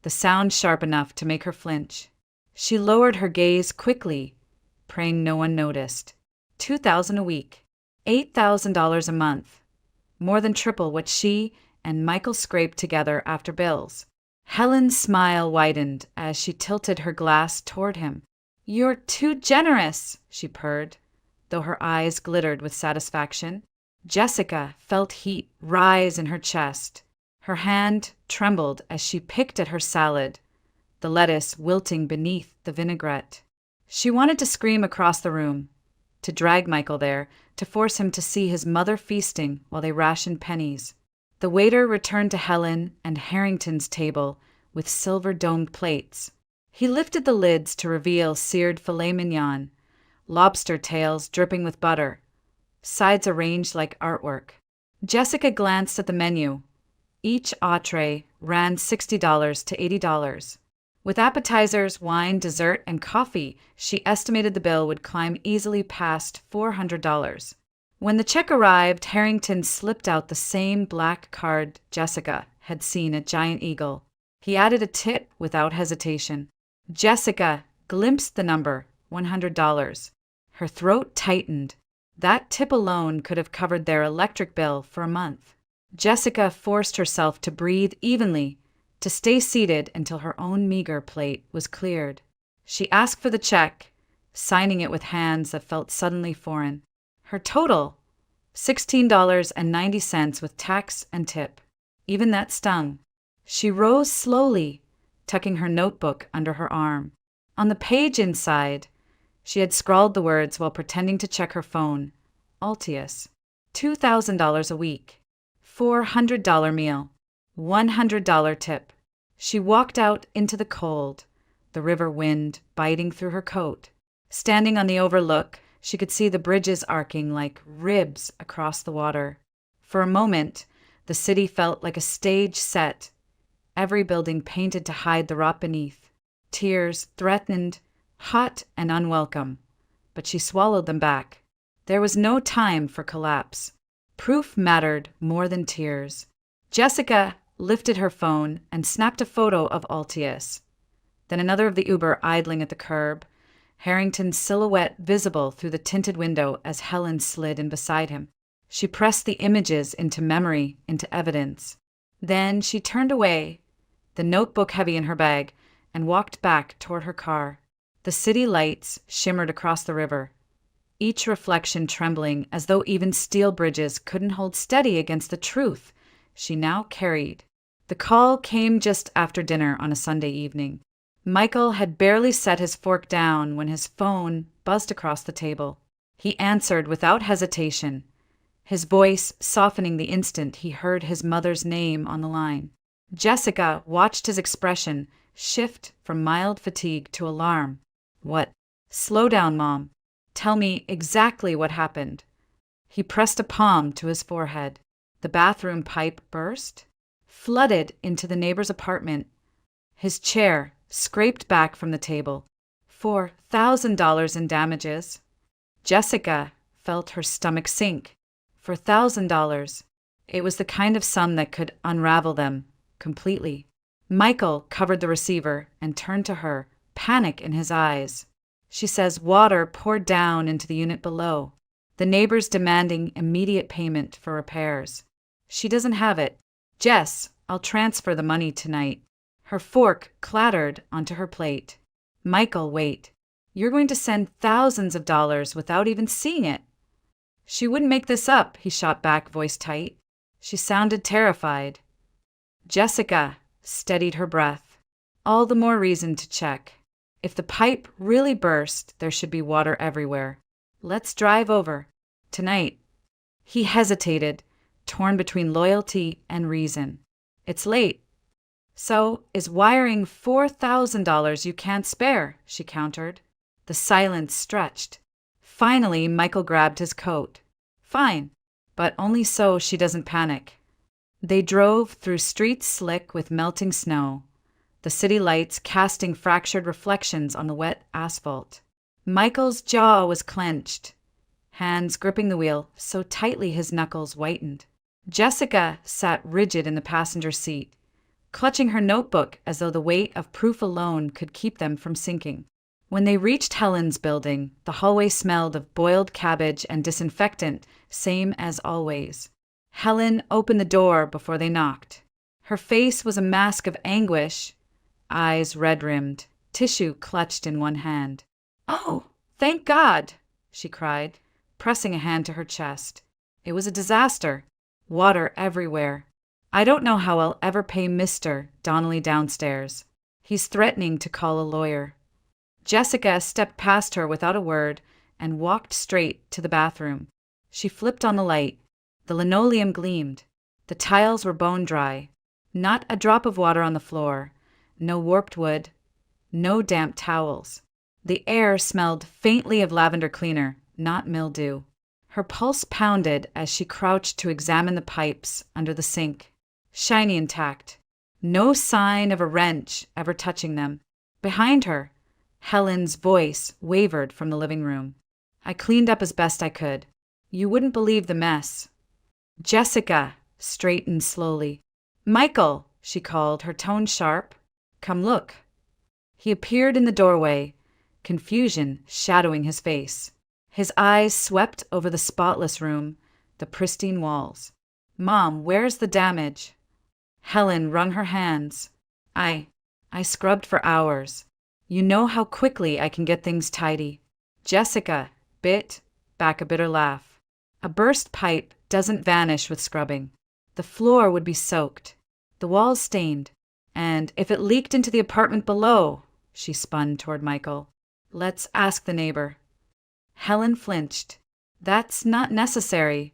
A: the sound sharp enough to make her flinch. She lowered her gaze quickly, praying no one noticed. $2,000 a week. $8,000 a month. More than triple what she and Michael scraped together after bills. Helen's smile widened as she tilted her glass toward him. "You're too generous," she purred, though her eyes glittered with satisfaction. Jessica felt heat rise in her chest. Her hand trembled as she picked at her salad, the lettuce wilting beneath the vinaigrette. She wanted to scream across the room, to drag Michael there, to force him to see his mother feasting while they rationed pennies. The waiter returned to Helen and Harrington's table with silver-domed plates. He lifted the lids to reveal seared filet mignon, lobster tails dripping with butter, sides arranged like artwork. Jessica glanced at the menu. Each entree ran $60 to $80. With appetizers, wine, dessert, and coffee, she estimated the bill would climb easily past $400. When the check arrived, Harrington slipped out the same black card Jessica had seen at Giant Eagle. He added a tip without hesitation. Jessica glimpsed the number, $100. Her throat tightened. That tip alone could have covered their electric bill for a month. Jessica forced herself to breathe evenly, to stay seated until her own meager plate was cleared. She asked for the check, signing it with hands that felt suddenly foreign. Her total, $16.90 with tax and tip. Even that stung. She rose slowly, tucking her notebook under her arm. On the page inside, she had scrawled the words while pretending to check her phone. Altius. $2,000 a week. $400 meal. $100 tip. She walked out into the cold, the river wind biting through her coat. Standing on the overlook, she could see the bridges arcing like ribs across the water. For a moment, the city felt like a stage set, every building painted to hide the rot beneath. Tears threatened, hot and unwelcome, but she swallowed them back. There was no time for collapse. Proof mattered more than tears. Jessica lifted her phone and snapped a photo of Altius, then another of the Uber idling at the curb, Harrington's silhouette visible through the tinted window as Helen slid in beside him. She pressed the images into memory, into evidence. Then she turned away, the notebook heavy in her bag, and walked back toward her car. The city lights shimmered across the river, each reflection trembling as though even steel bridges couldn't hold steady against the truth she now carried. The call came just after dinner on a Sunday evening. Michael had barely set his fork down when his phone buzzed across the table. He answered without hesitation, his voice softening the instant he heard his mother's name on the line. Jessica watched his expression shift from mild fatigue to alarm. "What?" "Slow down, Mom. Tell me exactly what happened." He pressed a palm to his forehead. The bathroom pipe burst, flooded into the neighbor's apartment. His chair scraped back from the table. $4,000 in damages. Jessica felt her stomach sink. $4,000. It was the kind of sum that could unravel them completely. Michael covered the receiver and turned to her, panic in his eyes. She says water poured down into the unit below, the neighbors demanding immediate payment for repairs. She doesn't have it. Jess, I'll transfer the money tonight. Her fork clattered onto her plate. Michael, wait. You're going to send thousands of dollars without even seeing it. She wouldn't make this up, he shot back, voice tight. She sounded terrified. Jessica steadied her breath. All the more reason to check. If the pipe really burst, there should be water everywhere. Let's drive over. Tonight. He hesitated, torn between loyalty and reason. It's late. So is wiring $4,000 you can't spare, she countered. The silence stretched. Finally, Michael grabbed his coat. Fine, but only so she doesn't panic. They drove through streets slick with melting snow, the city lights casting fractured reflections on the wet asphalt. Michael's jaw was clenched, hands gripping the wheel so tightly his knuckles whitened. Jessica sat rigid in the passenger seat, clutching her notebook as though the weight of proof alone could keep them from sinking. When they reached Helen's building, the hallway smelled of boiled cabbage and disinfectant, same as always. Helen opened the door before they knocked. Her face was a mask of anguish, eyes red-rimmed, tissue clutched in one hand. "Oh, thank God!" she cried, pressing a hand to her chest. "It was a disaster. Water everywhere. I don't know how I'll ever pay Mr. Donnelly downstairs. He's threatening to call a lawyer." Jessica stepped past her without a word and walked straight to the bathroom. She flipped on the light. The linoleum gleamed. The tiles were bone dry. Not a drop of water on the floor. No warped wood. No damp towels. The air smelled faintly of lavender cleaner, not mildew. Her pulse pounded as she crouched to examine the pipes under the sink. Shiny intact. No sign of a wrench ever touching them. Behind her, Helen's voice wavered from the living room. "I cleaned up as best I could. You wouldn't believe the mess." Jessica straightened slowly. "Michael," she called, her tone sharp. "Come look." He appeared in the doorway, confusion shadowing his face. His eyes swept over the spotless room, the pristine walls. "Mom, where's the damage?" Helen wrung her hands. I scrubbed for hours. You know how quickly I can get things tidy." Jessica bit back a bitter laugh. "A burst pipe doesn't vanish with scrubbing. The floor would be soaked, the walls stained, and if it leaked into the apartment below," she spun toward Michael. "Let's ask the neighbor." Helen flinched. "That's not necessary,"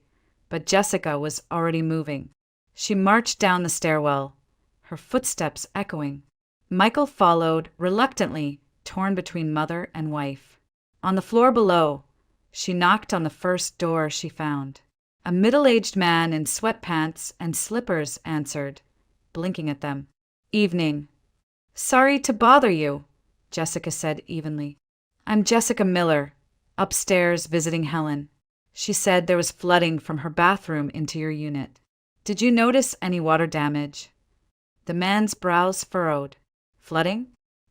A: but Jessica was already moving. She marched down the stairwell, her footsteps echoing. Michael followed, reluctantly, torn between mother and wife. On the floor below, she knocked on the first door she found. A middle-aged man in sweatpants and slippers answered, blinking at them. "Evening." "Sorry to bother you," Jessica said evenly. "I'm Jessica Miller, upstairs visiting Helen. She said there was flooding from her bathroom into your unit. Did you notice any water damage?" The man's brows furrowed. "Flooding?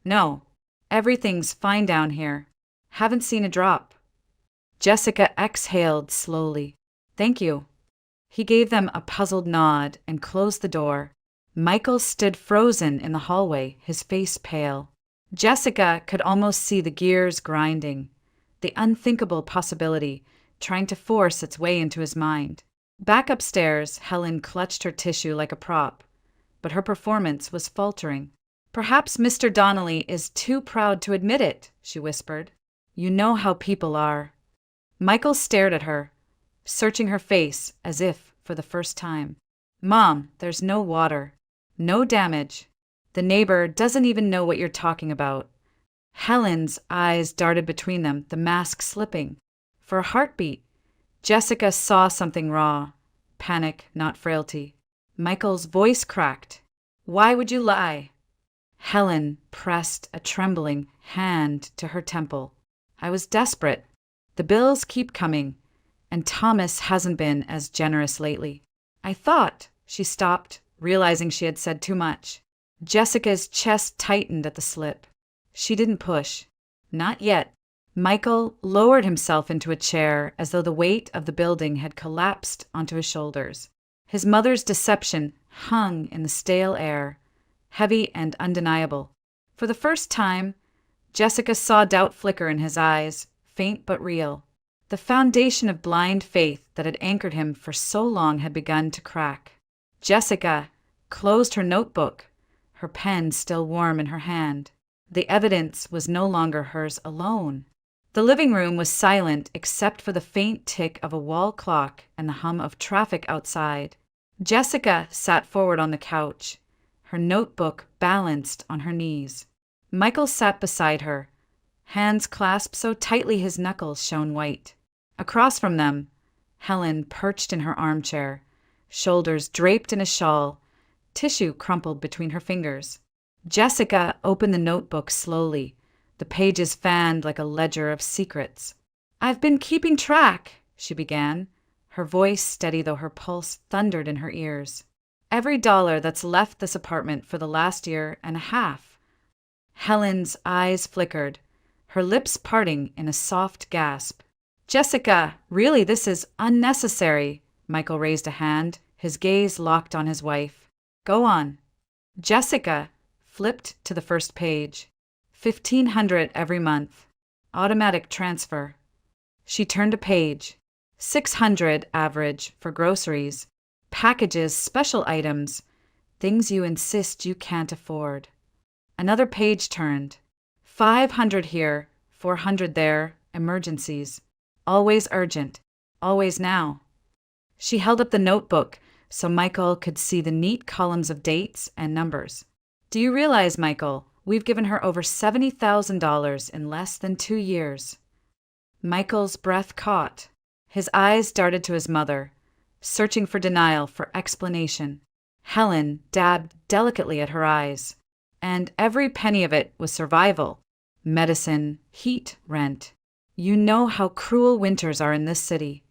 A: No. Everything's fine down here. Haven't seen a drop." Jessica exhaled slowly. "Thank you." He gave them a puzzled nod and closed the door. Michael stood frozen in the hallway, his face pale. Jessica could almost see the gears grinding, the unthinkable possibility trying to force its way into his mind. Back upstairs, Helen clutched her tissue like a prop, but her performance was faltering. "Perhaps Mr. Donnelly is too proud to admit it," she whispered. "You know how people are." Michael stared at her, searching her face as if for the first time. "Mom, there's no water. No damage. The neighbor doesn't even know what you're talking about." Helen's eyes darted between them, the mask slipping. For a heartbeat, Jessica saw something raw. Panic, not frailty. Michael's voice cracked. "Why would you lie?" Helen pressed a trembling hand to her temple. "I was desperate. The bills keep coming, and Thomas hasn't been as generous lately. I thought—" She stopped, realizing she had said too much. Jessica's chest tightened at the slip. She didn't push. Not yet. Michael lowered himself into a chair as though the weight of the building had collapsed onto his shoulders. His mother's deception hung in the stale air, heavy and undeniable. For the first time, Jessica saw doubt flicker in his eyes, faint but real. The foundation of blind faith that had anchored him for so long had begun to crack. Jessica closed her notebook, her pen still warm in her hand. The evidence was no longer hers alone. The living room was silent except for the faint tick of a wall clock and the hum of traffic outside. Jessica sat forward on the couch, her notebook balanced on her knees. Michael sat beside her, hands clasped so tightly his knuckles shone white. Across from them, Helen perched in her armchair, shoulders draped in a shawl, tissue crumpled between her fingers. Jessica opened the notebook slowly, the pages fanned like a ledger of secrets. "I've been keeping track," she began, her voice steady though her pulse thundered in her ears. "Every dollar that's left this apartment for the last year and a half." Helen's eyes flickered, her lips parting in a soft gasp. Jessica, really, this is unnecessary. Michael raised a hand, his gaze locked on his wife. Go on. Jessica flipped to the first page. 1,500 every month. Automatic transfer. She turned a page. 600 average for groceries. Packages, special items. Things you insist you can't afford. Another page turned. 500 here, 400 there, emergencies. Always urgent. Always now. She held up the notebook so Michael could see the neat columns of dates and numbers. Do you realize, Michael, we've given her over $70,000 in less than 2 years? Michael's breath caught. His eyes darted to his mother, searching for denial, for explanation. Helen dabbed delicately at her eyes. And every penny of it was survival. Medicine, heat, rent. You know how cruel winters are in this city.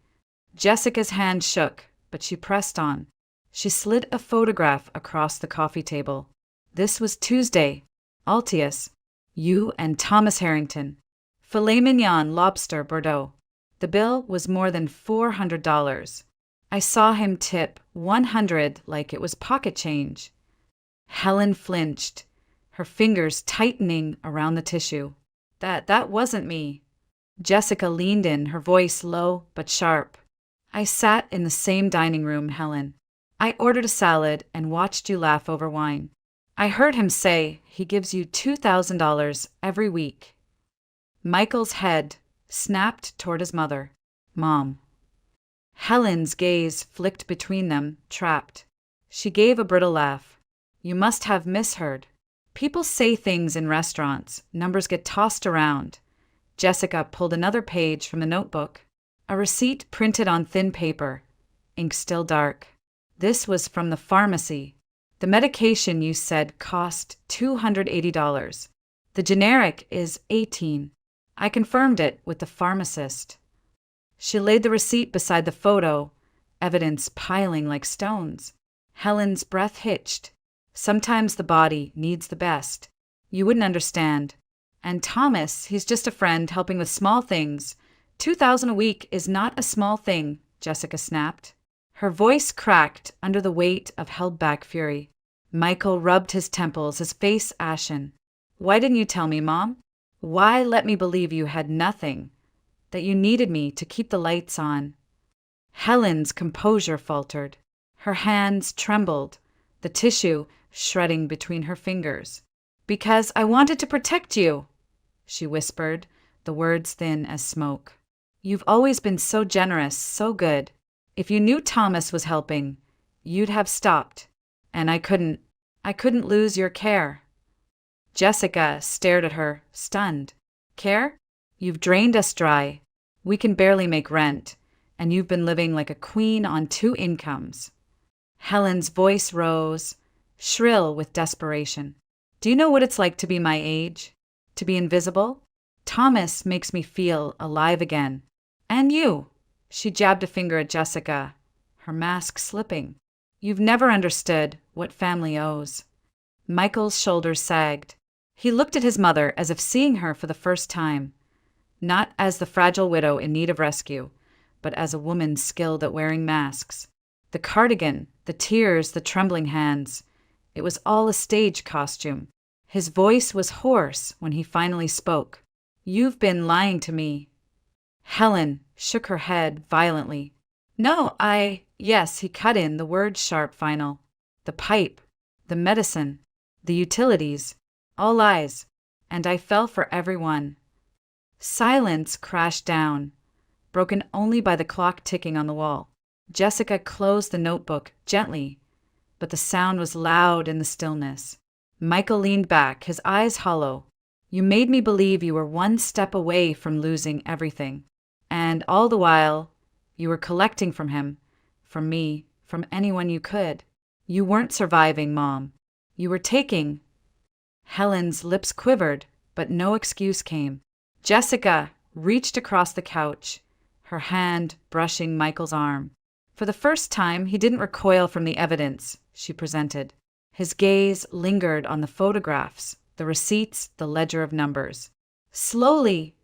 A: Jessica's hand shook, but she pressed on. She slid a photograph across the coffee table. This was Tuesday. Altius. You and Thomas Harrington. Filet mignon, lobster, Bordeaux. The bill was more than $400. I saw him tip 100 like it was pocket change. Helen flinched, her fingers tightening around the tissue. That wasn't me. Jessica leaned in, her voice low but sharp. I sat in the same dining room, Helen. I ordered a salad and watched you laugh over wine. I heard him say he gives you $2,000 every week. Michael's head snapped toward his mother. Mom. Helen's gaze flicked between them, trapped. She gave a brittle laugh. You must have misheard. People say things in restaurants. Numbers get tossed around. Jessica pulled another page from the notebook. A receipt printed on thin paper, ink still dark. This was from the pharmacy. The medication you said cost $280. The generic is $18. I confirmed it with the pharmacist. She laid the receipt beside the photo, evidence piling like stones. Helen's breath hitched. Sometimes the body needs the best. You wouldn't understand. And Thomas, he's just a friend helping with small things. $2,000 a week is not a small thing, Jessica snapped. Her voice cracked under the weight of held-back fury. Michael rubbed his temples, his face ashen. Why didn't you tell me, Mom? Why let me believe you had nothing? That you needed me to keep the lights on? Helen's composure faltered. Her hands trembled, the tissue shredding between her fingers. Because I wanted to protect you, she whispered, the words thin as smoke. You've always been so generous, so good. If you knew Thomas was helping, you'd have stopped. And I couldn't lose your care. Jessica stared at her, stunned. Care? You've drained us dry. We can barely make rent, and you've been living like a queen on 2 incomes. Helen's voice rose, shrill with desperation. Do you know what it's like to be my age? To be invisible? Thomas makes me feel alive again. And you. She jabbed a finger at Jessica, her mask slipping. You've never understood what family owes. Michael's shoulders sagged. He looked at his mother as if seeing her for the first time, not as the fragile widow in need of rescue, but as a woman skilled at wearing masks. The cardigan, the tears, the trembling hands. It was all a stage costume. His voice was hoarse when he finally spoke. You've been lying to me. Helen shook her head violently. No, yes, he cut in, the word sharp final. The pipe, the medicine, the utilities, all lies, and I fell for every one. Silence crashed down, broken only by the clock ticking on the wall. Jessica closed the notebook gently, but the sound was loud in the stillness. Michael leaned back, his eyes hollow. You made me believe you were one step away from losing everything. And all the while, you were collecting from him, from me, from anyone you could. You weren't surviving, Mom. You were taking. Helen's lips quivered, but no excuse came. Jessica reached across the couch, her hand brushing Michael's arm. For the first time, he didn't recoil from the evidence she presented. His gaze lingered on the photographs, the receipts, the ledger of numbers. Slowly,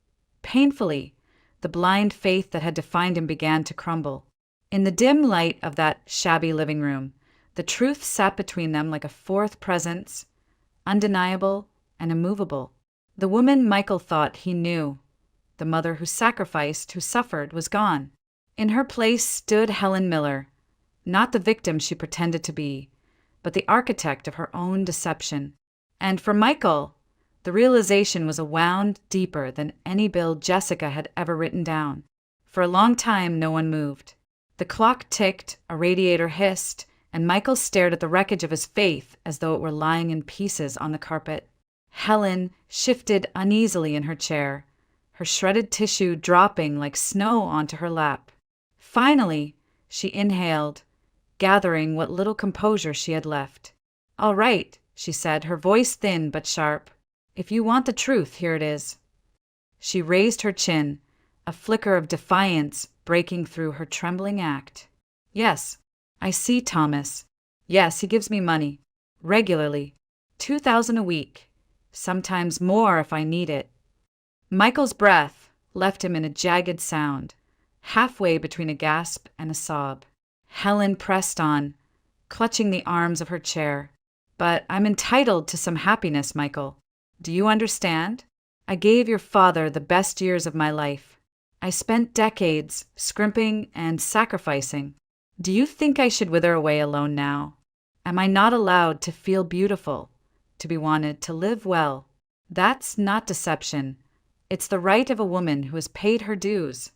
A: painfully, the blind faith that had defined him began to crumble. In the dim light of that shabby living room, the truth sat between them like a fourth presence, undeniable and immovable. The woman Michael thought he knew, the mother who sacrificed, who suffered, was gone. In her place stood Helen Miller, not the victim she pretended to be, but the architect of her own deception. And for Michael, the realization was wound deeper than any bill Jessica had ever written down. For a long time, no one moved. The clock ticked, a radiator hissed, and Michael stared at the wreckage of his faith as though it were lying in pieces on the carpet. Helen shifted uneasily in her chair, her shredded tissue dropping like snow onto her lap. Finally, she inhaled, gathering what little composure she had left. "All right," she said, her voice thin but sharp. "If you want the truth, here it is." She raised her chin, a flicker of defiance breaking through her trembling act. "Yes, I see Thomas. Yes, he gives me money. Regularly. 2,000 a week. Sometimes more if I need it." Michael's breath left him in a jagged sound, halfway between a gasp and a sob. Helen pressed on, clutching the arms of her chair. "But I'm entitled to some happiness, Michael. Do you understand? I gave your father the best years of my life. I spent decades scrimping and sacrificing. Do you think I should wither away alone now? Am I not allowed to feel beautiful, to be wanted, to live well? That's not deception. It's the right of a woman who has paid her dues."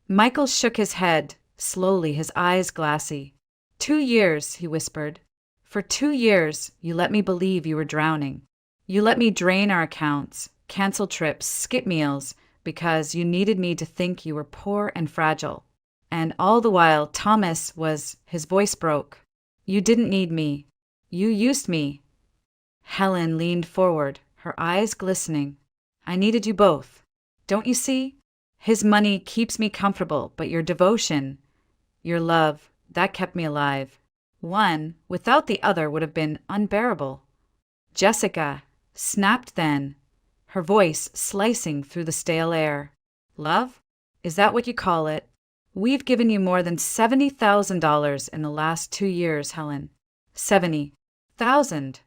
A: Michael shook his head, slowly, his eyes glassy. 2 years, he whispered. "For 2 years, you let me believe you were drowning. You let me drain our accounts, cancel trips, skip meals, because you needed me to think you were poor and fragile. And all the while, Thomas was," his voice broke. "You didn't need me. You used me." Helen leaned forward, her eyes glistening. "I needed you both. Don't you see? His money keeps me comfortable, but your devotion, your love, that kept me alive. One without the other would have been unbearable." Jessica snapped then, her voice slicing through the stale air. "Love? Is that what you call it? We've given you more than $70,000 in the last 2 years, Helen. 70,000.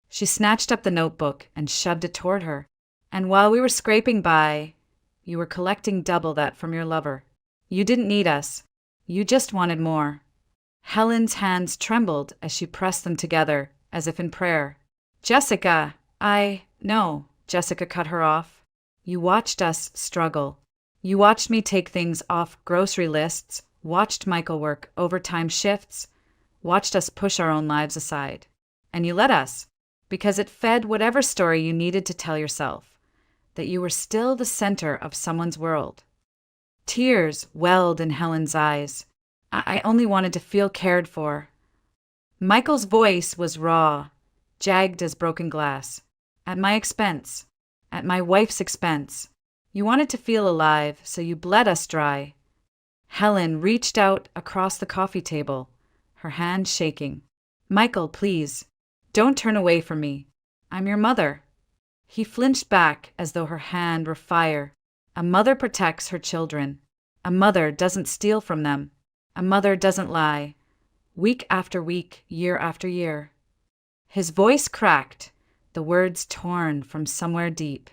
A: She snatched up the notebook and shoved it toward her. "And while we were scraping by, you were collecting double that from your lover. You didn't need us. You just wanted more." Helen's hands trembled as she pressed them together, as if in prayer. "Jessica, No," Jessica cut her off. "You watched us struggle. You watched me take things off grocery lists, watched Michael work overtime shifts, watched us push our own lives aside. And you let us, because it fed whatever story you needed to tell yourself, that you were still the center of someone's world." Tears welled in Helen's eyes. I only wanted to feel cared for." Michael's voice was raw, jagged as broken glass. "At my expense. At my wife's expense. You wanted to feel alive, so you bled us dry." Helen reached out across the coffee table, her hand shaking. "Michael, please, don't turn away from me. I'm your mother." He flinched back as though her hand were fire. A mother protects her children. A mother doesn't steal from them. A mother doesn't lie. Week after week, year after year. His voice cracked, the words torn from somewhere deep.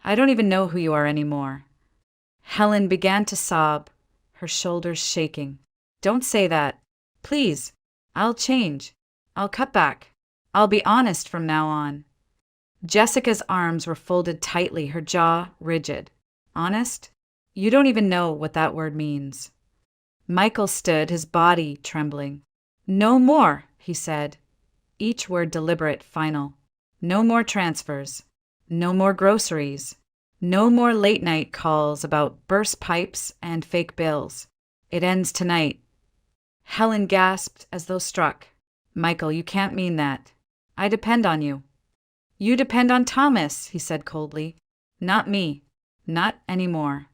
A: "I don't even know who you are anymore." Helen began to sob, her shoulders shaking. "Don't say that. Please. I'll change. I'll cut back. I'll be honest from now on." Jessica's arms were folded tightly, her jaw rigid. "Honest? You don't even know what that word means." Michael stood, his body trembling. "No more," he said, each word deliberate, final. "No more transfers. No more groceries. No more late-night calls about burst pipes and fake bills. It ends tonight." Helen gasped as though struck. "Michael, you can't mean that. I depend on you." "You depend on Thomas," he said coldly. "Not me. Not anymore."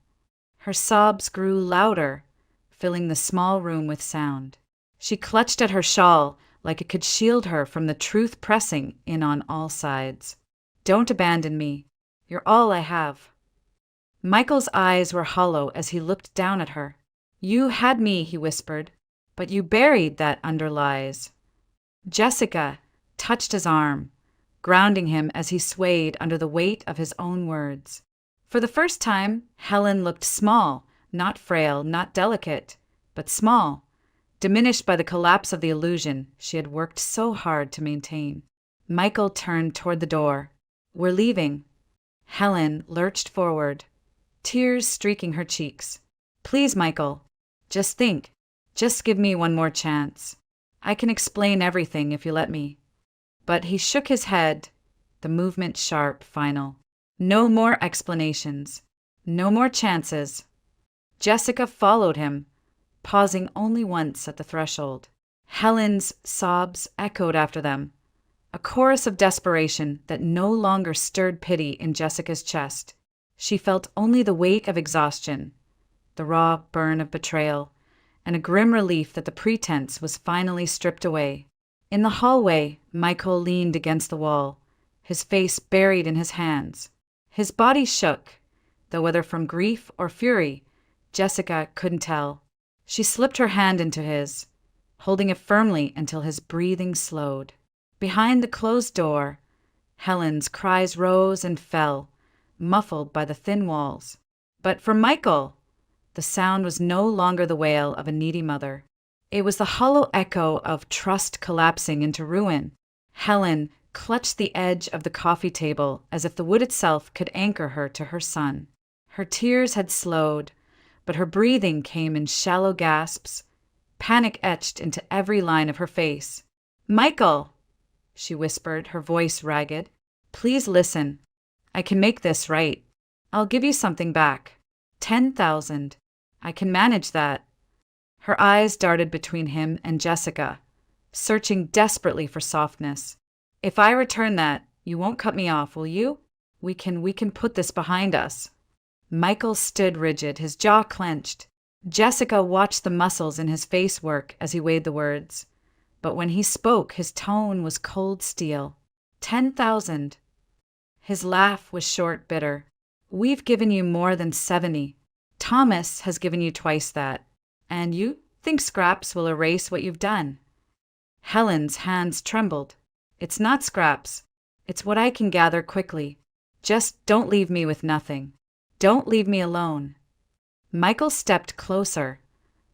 A: Her sobs grew louder, filling the small room with sound. She clutched at her shawl like it could shield her from the truth pressing in on all sides. "Don't abandon me. You're all I have." Michael's eyes were hollow as he looked down at her. "You had me," he whispered, "but you buried that underlies." Jessica touched his arm, grounding him as he swayed under the weight of his own words. For the first time, Helen looked small, not frail, not delicate, but small, diminished by the collapse of the illusion she had worked so hard to maintain. Michael turned toward the door. "We're leaving." Helen lurched forward, tears streaking her cheeks. "Please, Michael, just think. Just give me one more chance. I can explain everything if you let me." But he shook his head, the movement sharp, final. No more explanations. No more chances. Jessica followed him, pausing only once at the threshold. Helen's sobs echoed after them, a chorus of desperation that no longer stirred pity in Jessica's chest. She felt only the weight of exhaustion, the raw burn of betrayal, and a grim relief that the pretense was finally stripped away. In the hallway, Michael leaned against the wall, his face buried in his hands. His body shook, though whether from grief or fury, Jessica couldn't tell. She slipped her hand into his, holding it firmly until his breathing slowed. Behind the closed door, Helen's cries rose and fell, muffled by the thin walls. But for Michael, the sound was no longer the wail of a needy mother. It was the hollow echo of trust collapsing into ruin. Helen clutched the edge of the coffee table as if the wood itself could anchor her to her son. Her tears had slowed, but her breathing came in shallow gasps, panic etched into every line of her face. "Michael," she whispered, her voice ragged, "please listen. I can make this right. I'll give you something back. 10,000. I can manage that." Her eyes darted between him and Jessica, searching desperately for softness. "If I return that, you won't cut me off, will you? We can put this behind us." Michael stood rigid, his jaw clenched. Jessica watched the muscles in his face work as he weighed the words. But when he spoke, his tone was cold steel. 10,000. His laugh was short, bitter. "We've given you more than 70. Thomas has given you twice that. And you think scraps will erase what you've done?" Helen's hands trembled. "It's not scraps. It's what I can gather quickly. Just don't leave me with nothing. Don't leave me alone." Michael stepped closer,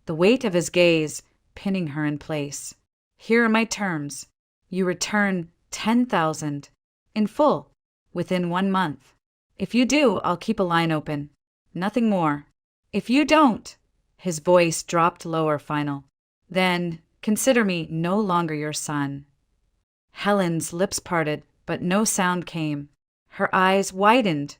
A: the weight of his gaze pinning her in place. "Here are my terms. You return 10,000 in full within 1 month. If you do, I'll keep a line open. Nothing more. If you don't," his voice dropped lower, final, "then consider me no longer your son." Helen's lips parted, but no sound came. Her eyes widened,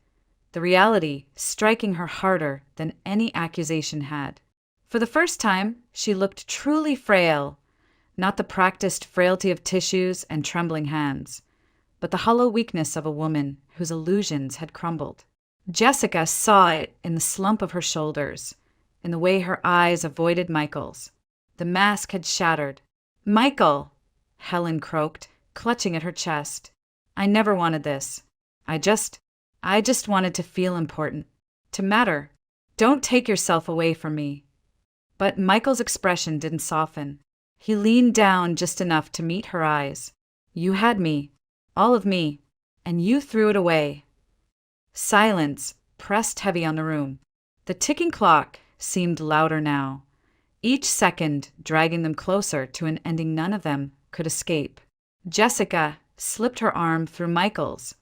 A: the reality striking her harder than any accusation had. For the first time, she looked truly frail, not the practiced frailty of tissues and trembling hands, but the hollow weakness of a woman whose illusions had crumbled. Jessica saw it in the slump of her shoulders, in the way her eyes avoided Michael's. The mask had shattered. "Michael," Helen croaked, clutching at her chest. "I never wanted this. I just wanted to feel important, to matter. Don't take yourself away from me." But Michael's expression didn't soften. He leaned down just enough to meet her eyes. "You had me, all of me, and you threw it away." Silence pressed heavy on the room. The ticking clock seemed louder now, each second dragging them closer to an ending none of them could escape. Jessica slipped her arm through Michael's,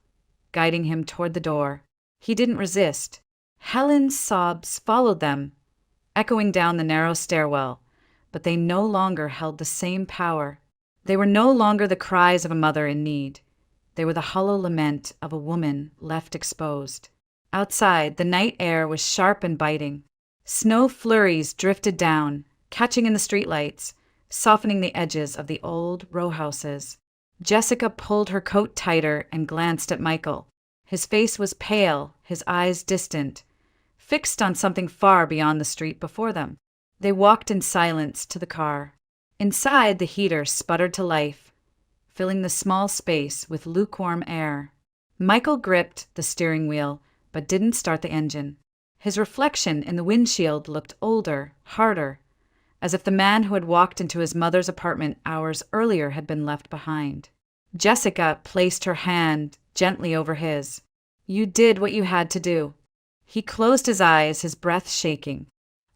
A: guiding him toward the door. He didn't resist. Helen's sobs followed them, echoing down the narrow stairwell, but they no longer held the same power. They were no longer the cries of a mother in need. They were the hollow lament of a woman left exposed. Outside, the night air was sharp and biting. Snow flurries drifted down, catching in the streetlights, softening the edges of the old row houses. Jessica pulled her coat tighter and glanced at Michael. His face was pale, his eyes distant, fixed on something far beyond the street before them. They walked in silence to the car. Inside, the heater sputtered to life, filling the small space with lukewarm air. Michael gripped the steering wheel, but didn't start the engine. His reflection in the windshield looked older, harder, as if the man who had walked into his mother's apartment hours earlier had been left behind. Jessica placed her hand gently over his. "You did what you had to do." He closed his eyes, his breath shaking.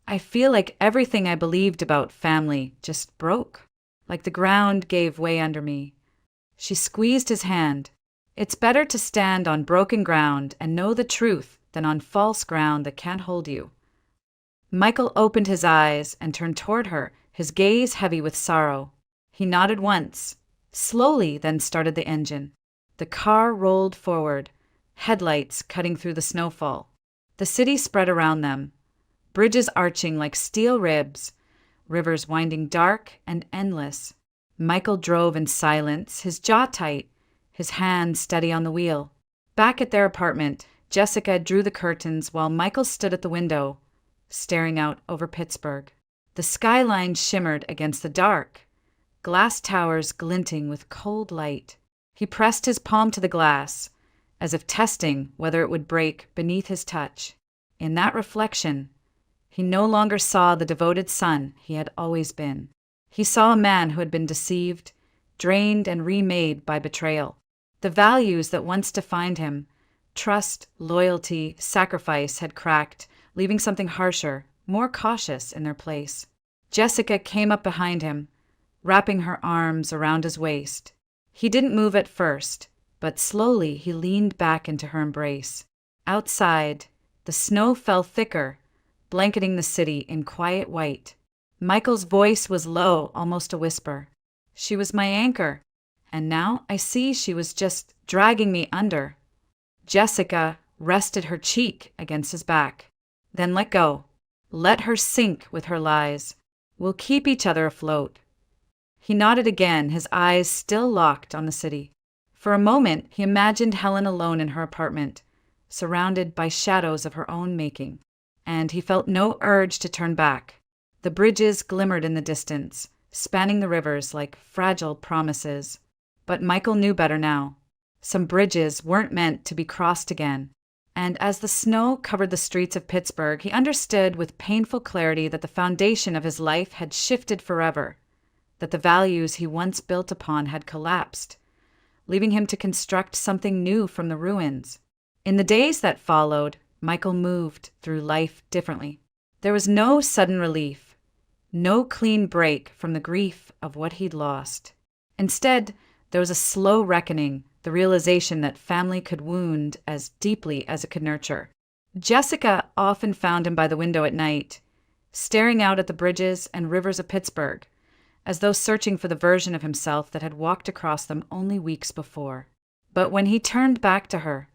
A: "I feel like everything I believed about family just broke, like the ground gave way under me." She squeezed his hand. "It's better to stand on broken ground and know the truth than on false ground that can't hold you." Michael opened his eyes and turned toward her, his gaze heavy with sorrow. He nodded once, slowly, then started the engine. The car rolled forward, headlights cutting through the snowfall. The city spread around them, bridges arching like steel ribs, rivers winding dark and endless. Michael drove in silence, his jaw tight, his hand steady on the wheel. Back at their apartment, Jessica drew the curtains while Michael stood at the window, staring out over Pittsburgh. The skyline shimmered against the dark, glass towers glinting with cold light. He pressed his palm to the glass, as if testing whether it would break beneath his touch. In that reflection, he no longer saw the devoted son he had always been. He saw a man who had been deceived, drained, and remade by betrayal. The values that once defined him, trust, loyalty, sacrifice, had cracked, leaving something harsher, more cautious in their place. Jessica came up behind him, wrapping her arms around his waist. He didn't move at first, but slowly he leaned back into her embrace. Outside, the snow fell thicker, blanketing the city in quiet white. Michael's voice was low, almost a whisper. "She was my anchor, and now I see she was just dragging me under." Jessica rested her cheek against his back, then let go. Let her sink with her lies. "We'll keep each other afloat." He nodded again, his eyes still locked on the city. For a moment, he imagined Helen alone in her apartment, surrounded by shadows of her own making, and he felt no urge to turn back. The bridges glimmered in the distance, spanning the rivers like fragile promises. But Michael knew better now. Some bridges weren't meant to be crossed again. And as the snow covered the streets of Pittsburgh, he understood with painful clarity that the foundation of his life had shifted forever, that the values he once built upon had collapsed, leaving him to construct something new from the ruins. In the days that followed, Michael moved through life differently. There was no sudden relief, no clean break from the grief of what he'd lost. Instead, there was a slow reckoning, the realization that family could wound as deeply as it could nurture. Jessica often found him by the window at night, staring out at the bridges and rivers of Pittsburgh, as though searching for the version of himself that had walked across them only weeks before. But when he turned back to her,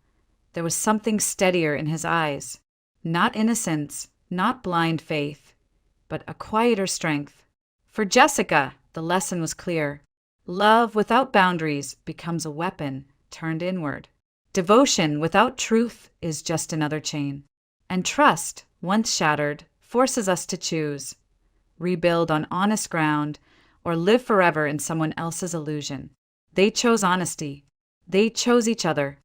A: there was something steadier in his eyes. Not innocence, not blind faith, but a quieter strength. For Jessica, the lesson was clear. Love without boundaries becomes a weapon turned inward. Devotion without truth is just another chain. And trust, once shattered, forces us to choose. Rebuild on honest ground or live forever in someone else's illusion. They chose honesty. They chose each other.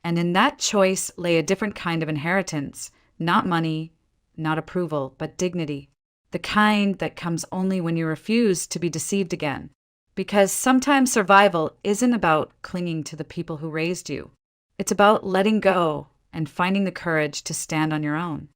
A: And in that choice lay a different kind of inheritance, not money, not approval, but dignity. The kind that comes only when you refuse to be deceived again. Because sometimes survival isn't about clinging to the people who raised you. It's about letting go and finding the courage to stand on your own.